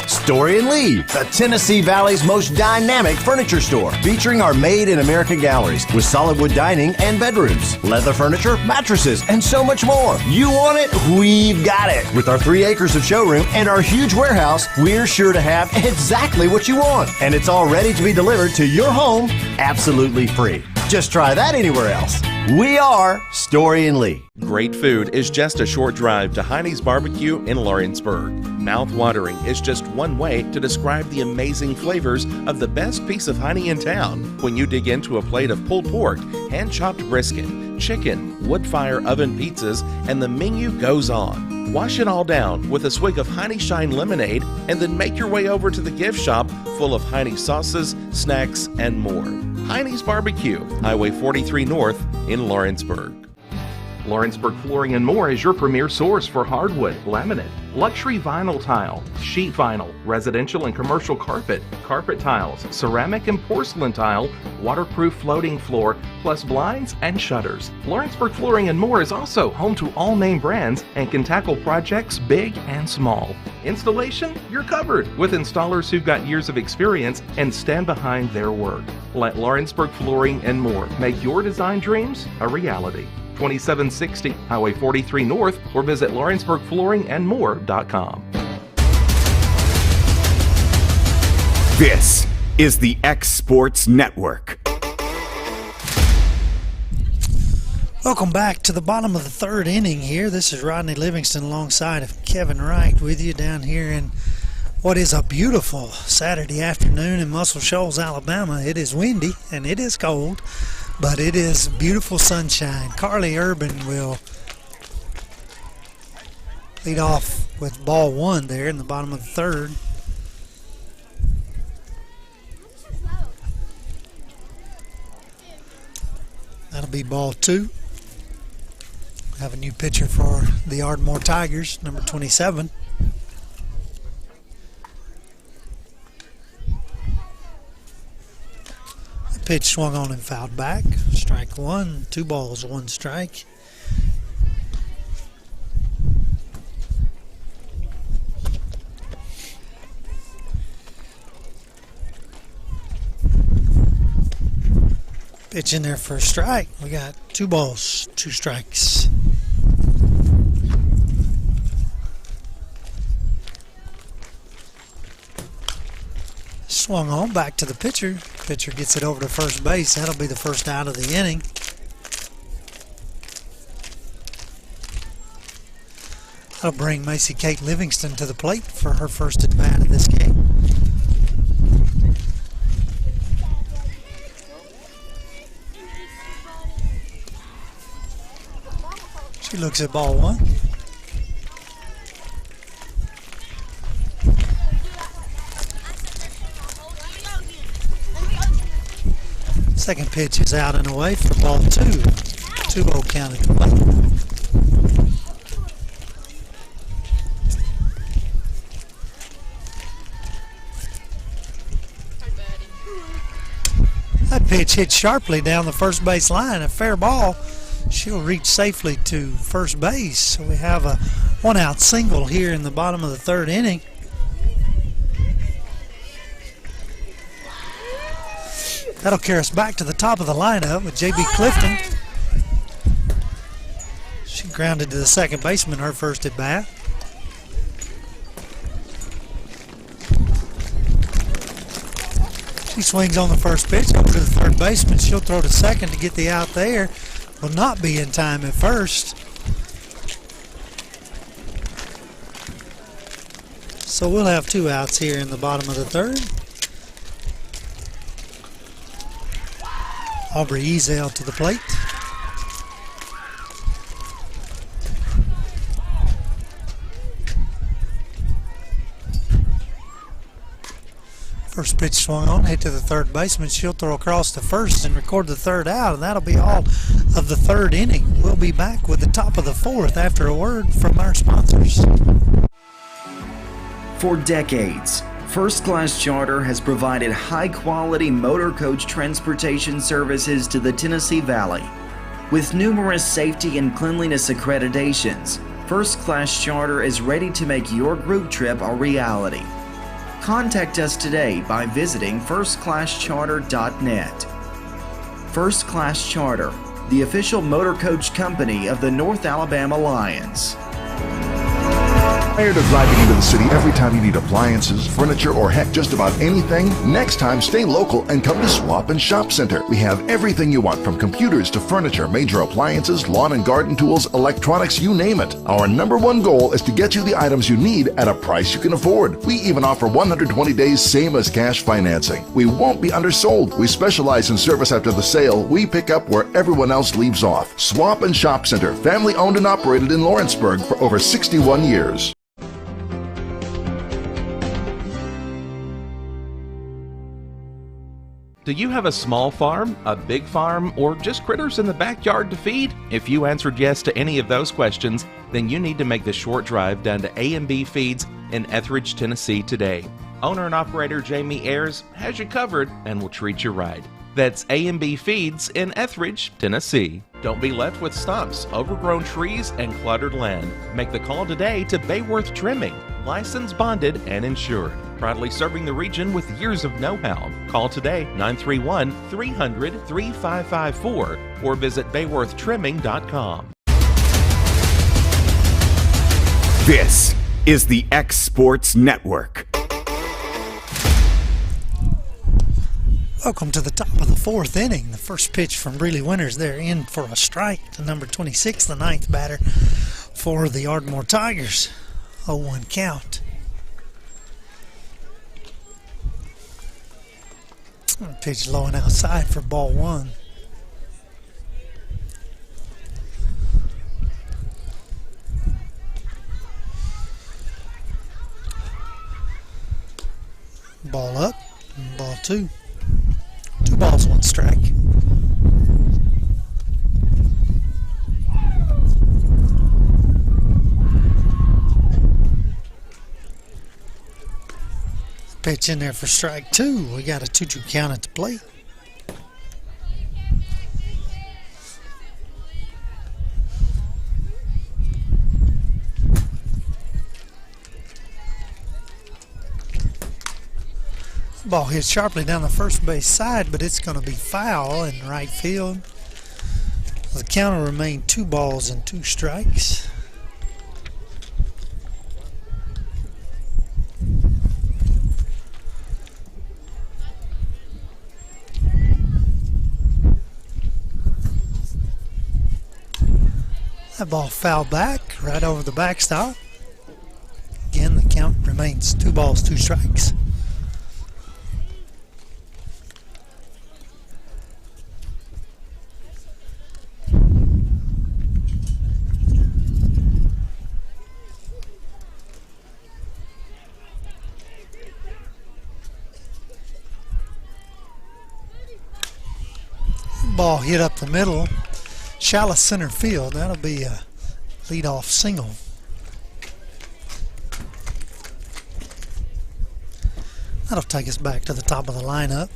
Story and Lee, the Tennessee Valley's most dynamic furniture store, featuring our Made in America galleries with solid wood dining and bedrooms, leather furniture, mattresses, and so much more. You want it? We've got it. With our 3 acres of showroom and our huge warehouse, we're sure to have exactly what you want. And it's all ready to be delivered to your home absolutely free. Just try that anywhere else. We are Story and Lee. Great food is just a short drive to Heine's Barbecue in Lawrenceburg. Mouth-watering is just one way to describe the amazing flavors of the best piece of Heine in town. When you dig into a plate of pulled pork, hand-chopped brisket, chicken, wood-fire oven pizzas, and the menu goes on. Wash it all down with a swig of Heine Shine lemonade and then make your way over to the gift shop full of Heine sauces, snacks, and more. Heine's Barbecue, Highway 43 North in Lawrenceburg. Lawrenceburg Flooring and More is your premier source for hardwood, laminate, luxury vinyl tile, sheet vinyl, residential and commercial carpet, carpet tiles, ceramic and porcelain tile, waterproof floating floor, plus blinds and shutters. Lawrenceburg Flooring and More is also home to all name brands and can tackle projects big and small. Installation? You're covered with installers who've got years of experience and stand behind their work. Let Lawrenceburg Flooring and More make your design dreams a reality. 2760 Highway 43 North, or visit LawrenceburgFlooringandMore.com. This is the X Sports Network. Welcome back to the bottom of the third inning here. This is Rodney Livingston alongside of Kevin Wright with you down here in what is a beautiful Saturday afternoon in Muscle Shoals, Alabama. It is windy and it is cold, but it is beautiful sunshine. Carly Urban will lead off with ball one there in the bottom of the third. That'll be ball two. Have a new pitcher for the Ardmore Tigers, number 27. The pitch swung on and fouled back. Strike one, 2 balls, 1 strike. Pitch in there for a strike. We got 2 balls, 2 strikes. Swung on back to the pitcher. Pitcher gets it over to first base. That'll be the first out of the inning. That'll bring Macy Kate Livingston to the plate for her first at bat of this game. She looks at ball one. Second pitch is out and away for ball two. 2-0 count at the plate. That pitch hit sharply down the first base line. A fair ball. She'll reach safely to first base. So we have a 1-out single here in the bottom of the third inning. That'll carry us back to the top of the lineup with J.B. Clifton. She grounded to the second baseman her first at bat. She swings on the first pitch over to the third baseman. She'll throw to second to get the out there. Will not be in time at first. So we'll have 2 outs here in the bottom of the third. Aubrey Ezel to the plate. First pitch swung on, hit to the third baseman. She'll throw across to first and record the third out, and that'll be all of the third inning. We'll be back with the top of the fourth after a word from our sponsors. For decades, First Class Charter has provided high-quality motor coach transportation services to the Tennessee Valley. With numerous safety and cleanliness accreditations, First Class Charter is ready to make your group trip a reality. Contact us today by visiting firstclasscharter.net. First Class Charter, the official motor coach company of the North Alabama Lions. Tired of driving into the city every time you need appliances, furniture, or heck, just about anything? Next time, stay local and come to Swap and Shop Center. We have everything you want, from computers to furniture, major appliances, lawn and garden tools, electronics, you name it. Our #1 goal is to get you the items you need at a price you can afford. We even offer 120 days same as cash financing. We won't be undersold. We specialize in service after the sale. We pick up where everyone else leaves off. Swap and Shop Center, family owned and operated in Lawrenceburg for over 61 years. Do you have a small farm, a big farm, or just critters in the backyard to feed? If you answered yes to any of those questions, then you need to make the short drive down to A&B Feeds in Etheridge, Tennessee today. Owner and operator Jamie Ayers has you covered and will treat you right. That's A&B Feeds in Etheridge, Tennessee. Don't be left with stumps, overgrown trees, and cluttered land. Make the call today to Bayworth Trimming, licensed, bonded, and insured. Proudly serving the region with years of know-how. Call today 931-300-3554 or visit bayworthtrimming.com. This is the X Sports Network. Welcome to the top of the fourth inning. The first pitch from Breeley Winters. They're in for a strike to number 26, the ninth batter for the Ardmore Tigers. 0-1 count. Pitch low and outside for ball one. Ball up, and ball two. 2 balls, 1 strike. Pitch in there for strike 2. We got a 2-2 count at the plate. Ball hits sharply down the first base side, but it's going to be foul in right field. The count will remain 2 balls and 2 strikes. That ball fouled back right over the backstop. Again, the count remains 2 balls, 2 strikes. Ball hit up the middle, shallow center field. That'll be a leadoff single. That'll take us back to the top of the lineup.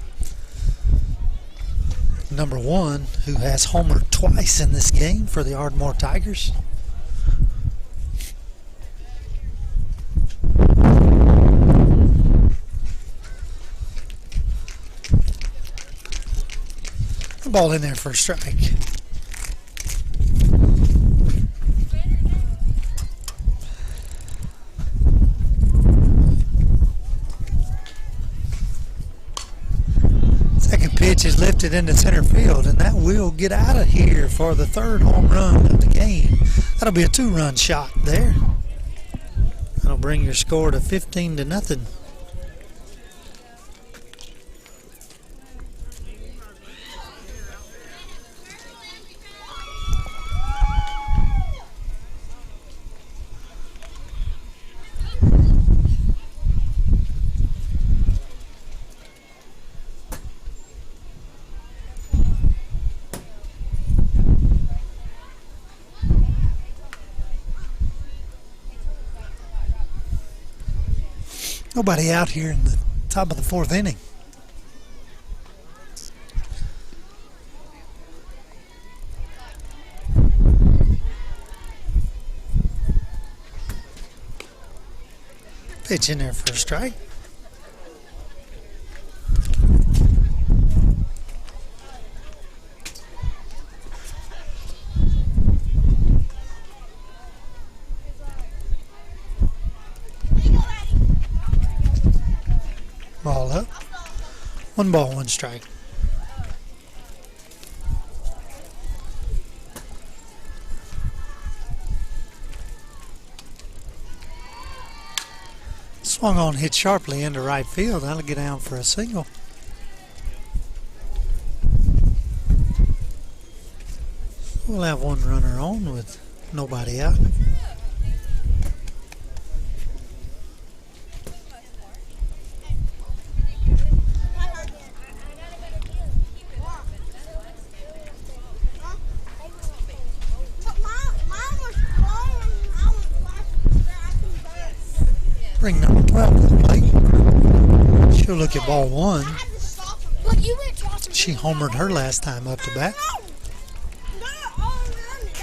Number 1, who has homered twice in this game for the Ardmore Tigers. Ball in there for a strike. Second pitch is lifted into center field, and that will get out of here for the 3rd home run of the game. That'll be a 2-run shot there. That'll bring your score to 15-0. Nobody out here in the top of the 4th inning. Pitch in there for a strike. Ball up. 1 ball, 1 strike. Swung on, hit sharply into right field. That'll get down for a single. We'll have 1 runner on with nobody out. Bring number 12 to the plate. She'll look at ball one. She homered her last time up to bat.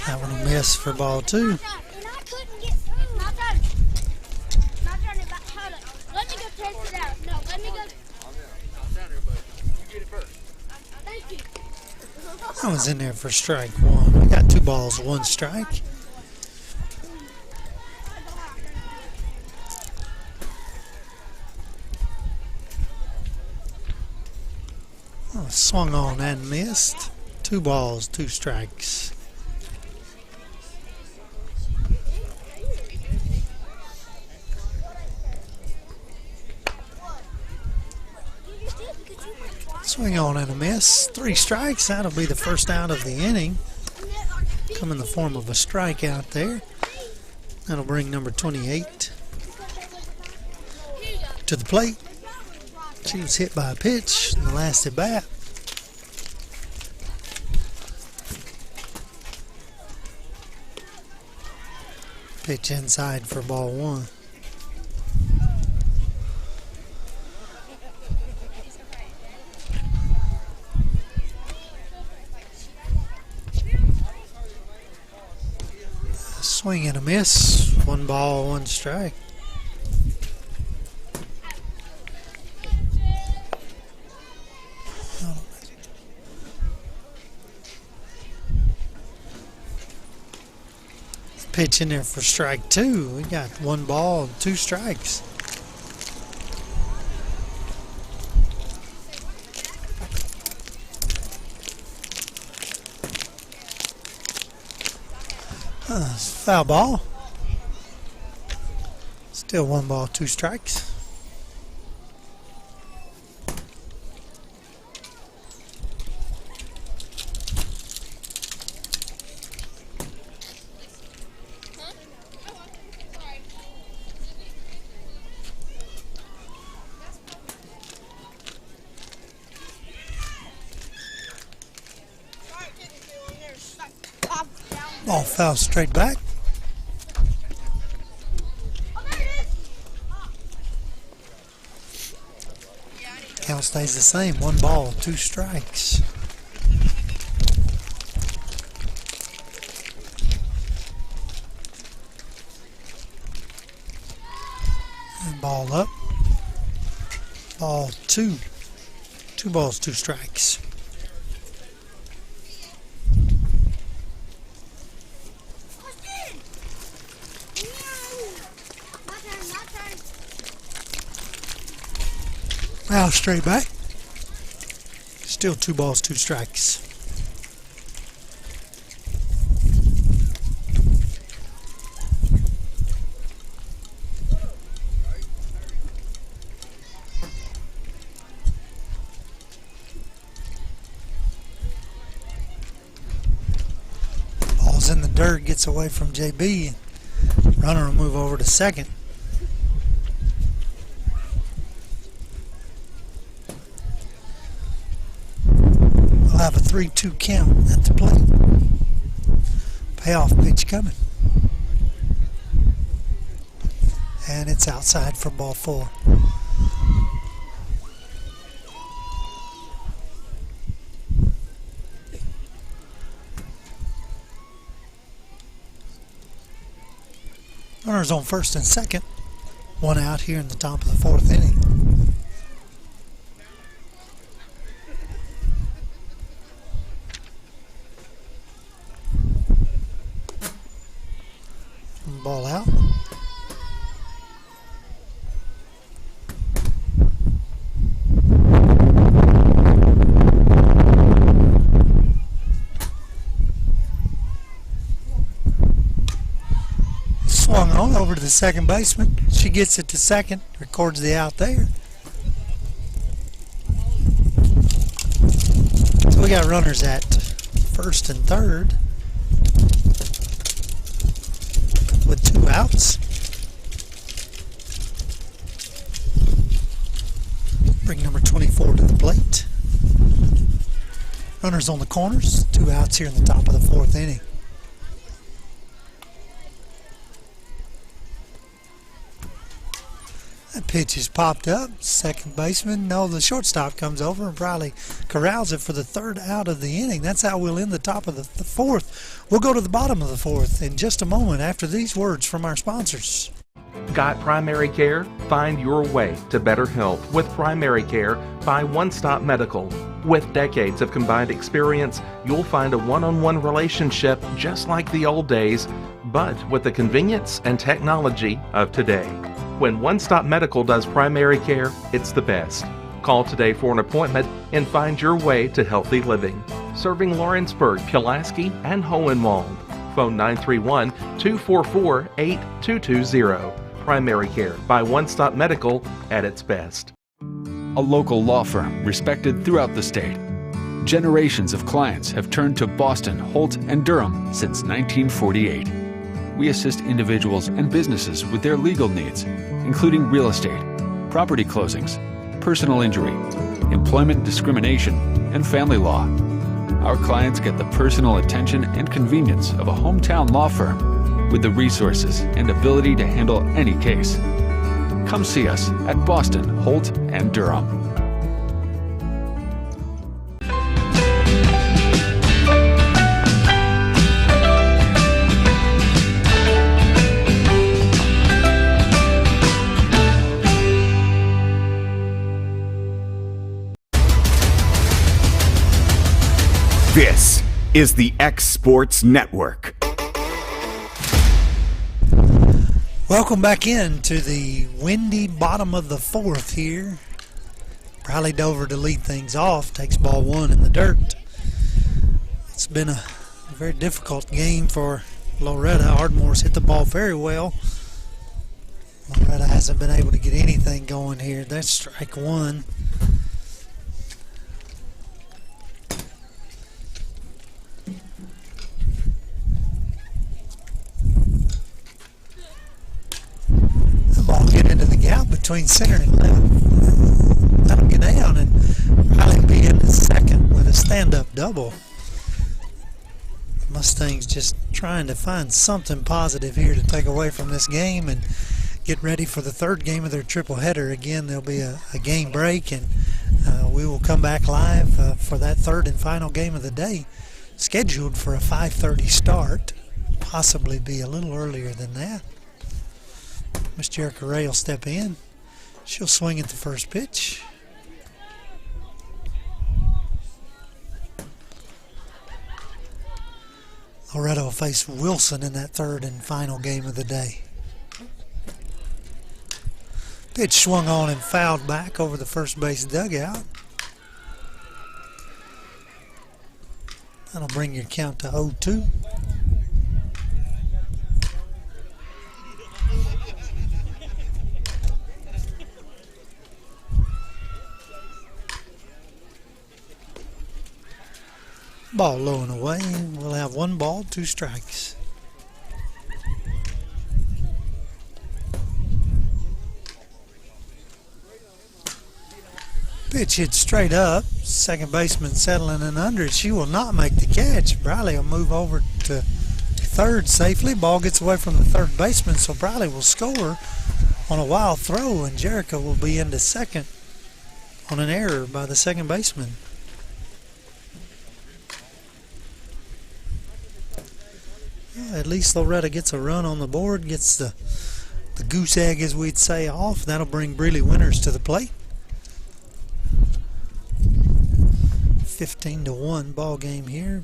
That one a miss for ball two. That was in there for strike one. We got 2 balls, 1 strike. Oh, swung on and missed. 2 balls, 2 strikes. Swing on and a miss. 3 strikes. That'll be the first out of the inning. Come in the form of a strikeout there. That'll bring number 28 to the plate. She was hit by a pitch in the last at bat. Pitch inside for ball one. Swing and a miss. 1 ball, 1 strike. Pitch in there for strike 2. We got 1 ball, 2 strikes. Foul ball. Still 1 ball, 2 strikes. Ball foul straight back. Count stays the same. 1 ball, 2 strikes. And ball up. Ball 2. 2 balls, 2 strikes. Now straight back. Still 2 balls, 2 strikes. Ball's in the dirt, gets away from JB. Runner will move over to second. Have a 3-2 count at the plate. Payoff pitch coming. And it's outside for ball 4. Runners on first and second. 1 out here in the top of the 4th inning. Ball out. Swung on over to the second baseman. She gets it to second, records the out there. So we got runners at first and third with 2 outs. Bring number 24 to the plate. Runners on the corners, 2 outs here in the top of the 4th inning. That pitch is popped up. Second baseman, no, the shortstop comes over and probably corrals it for the third out of the inning. That's how we'll end the top of the fourth. We'll go to the bottom of the fourth in just a moment after these words from our sponsors. Got primary care? Find your way to better health with primary care by One Stop Medical. With decades of combined experience, you'll find a one-on-one relationship just like the old days, but with the convenience and technology of today. When One Stop Medical does primary care, it's the best. Call today for an appointment and find your way to healthy living. Serving Lawrenceburg, Pulaski, and Hohenwald. Phone 931-244-8220. Primary care by One Stop Medical at its best. A local law firm respected throughout the state. Generations of clients have turned to Boston, Holt, and Durham since 1948. We assist individuals and businesses with their legal needs, including real estate, property closings, personal injury, employment discrimination, and family law. Our clients get the personal attention and convenience of a hometown law firm with the resources and ability to handle any case. Come see us at Boston, Holt, and Durham. This is the X Sports Network. Welcome back in to the windy bottom of the fourth here. Riley Dover to lead things off, takes ball one in the dirt. It's been a very difficult game for Loretto. Ardmore's hit the ball very well. Loretto hasn't been able to get anything going here. That's strike one. Ball get into the gap between center and left. That'll get down, and Riley will be in the second with a stand-up double. The Mustangs just trying to find something positive here to take away from this game and get ready for the third game of their triple header. Again, there'll be a game break, and we will come back live for that third and final game of the day, scheduled for a 5:30 start, possibly be a little earlier than that. Miss Jerica Ray will step in. She'll swing at the first pitch. Loretto will face Wilson in that third and final game of the day. Pitch swung on and fouled back over the first base dugout. That'll bring your count to 0-2. Ball low and away. We'll have 1 ball, 2 strikes. Pitch hit straight up. Second baseman settling in under it. She will not make the catch. Briley will move over to third safely. Ball gets away from the third baseman, so Briley will score on a wild throw, and Jerica will be into second on an error by the second baseman. At least Loretto gets a run on the board, gets the goose egg, as we'd say, off. That'll bring Breeley Winters to the plate. 15-1 ball game here.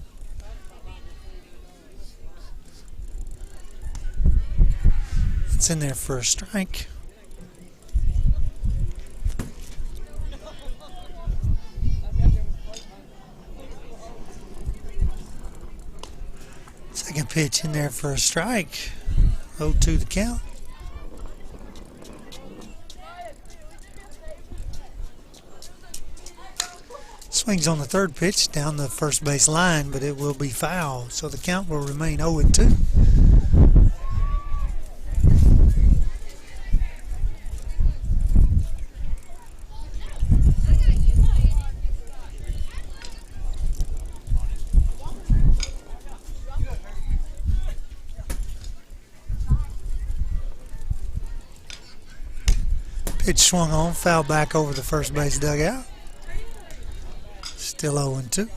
It's in there for a strike. Second pitch in there for a strike. 0-2 the count. Swings on the third pitch down the first base line, but it will be foul, so the count will remain 0-2. Pitch swung on, foul back over the first base dugout. Still 0-2.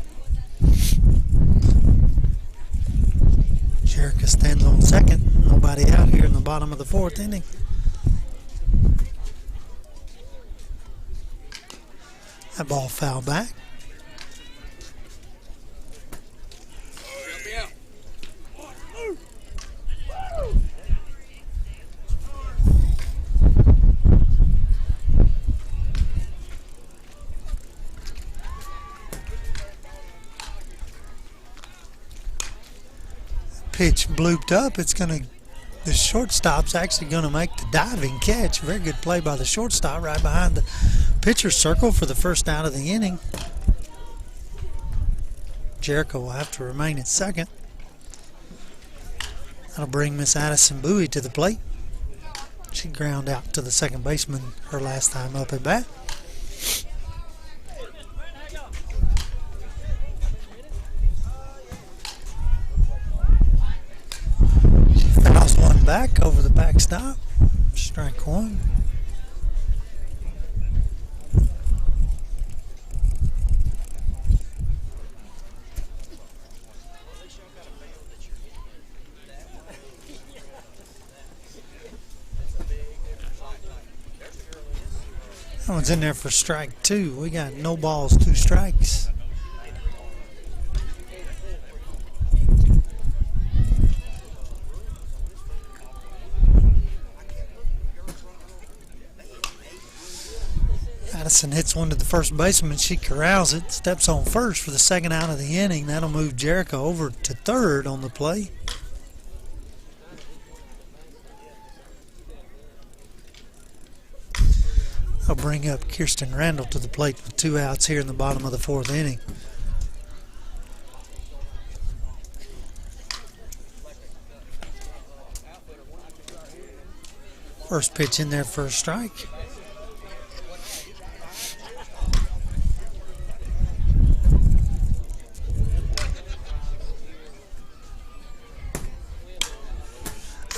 Jerica stands on second. Nobody out here in the bottom of the fourth inning. That ball foul back. Pitch blooped up. The shortstop's actually going to make the diving catch. Very good play by the shortstop right behind the pitcher's circle for the first out of the inning. Jericho will have to remain at second. That'll bring Miss Addison Bowie to the plate. She ground out to the second baseman her last time up at bat. Fouls one back over the backstop. Strike one. That one's in there for strike two. We got no balls, 2 strikes. Addison hits one to the first baseman. She corrals it, steps on first for the second out of the inning. That'll move Jericho over to third on the play. I'll bring up Kirsten Randall to the plate with 2 outs here in the bottom of the fourth inning. First pitch in there for a strike.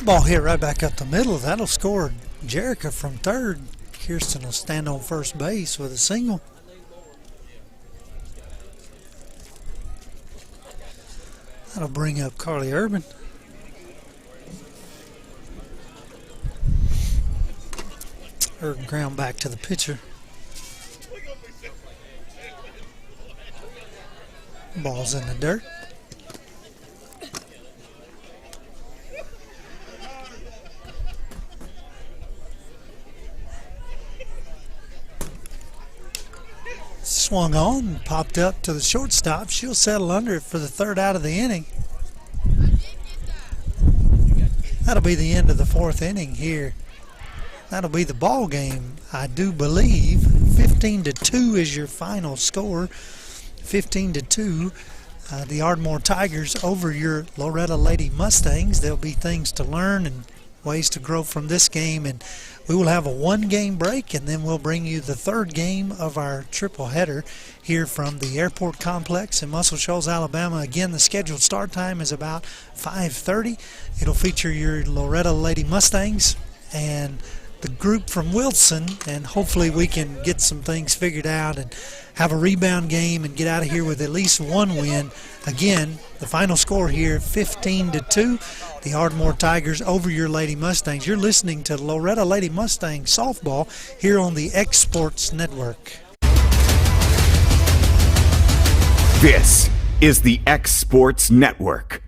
Ball hit right back up the middle. That'll score Jerica from third. Kirsten will stand on first base with a single. That'll bring up Carly Urban. Urban ground back to the pitcher. Ball's in the dirt. Swung on, popped up to the shortstop. She'll settle under it for the third out of the inning. That'll be the end of the fourth inning here. That'll be the ball game, I do believe. 15-2 is your final score. 15-2. The Ardmore Tigers over your Loretto Lady Mustangs. There'll be things to learn and ways to grow from this game, and we will have a 1-game break, and then we'll bring you the third game of our triple header here from the airport complex in Muscle Shoals, Alabama. Again, the scheduled start time is about 5:30. It'll feature your Loretto Lady Mustangs and the group from Wilson, and hopefully we can get some things figured out and have a rebound game and get out of here with at least 1 win. Again, the final score here, 15-2. The Ardmore Tigers over your Lady Mustangs. You're listening to Loretto Lady Mustang softball here on the X Sports Network. This is the X Sports Network.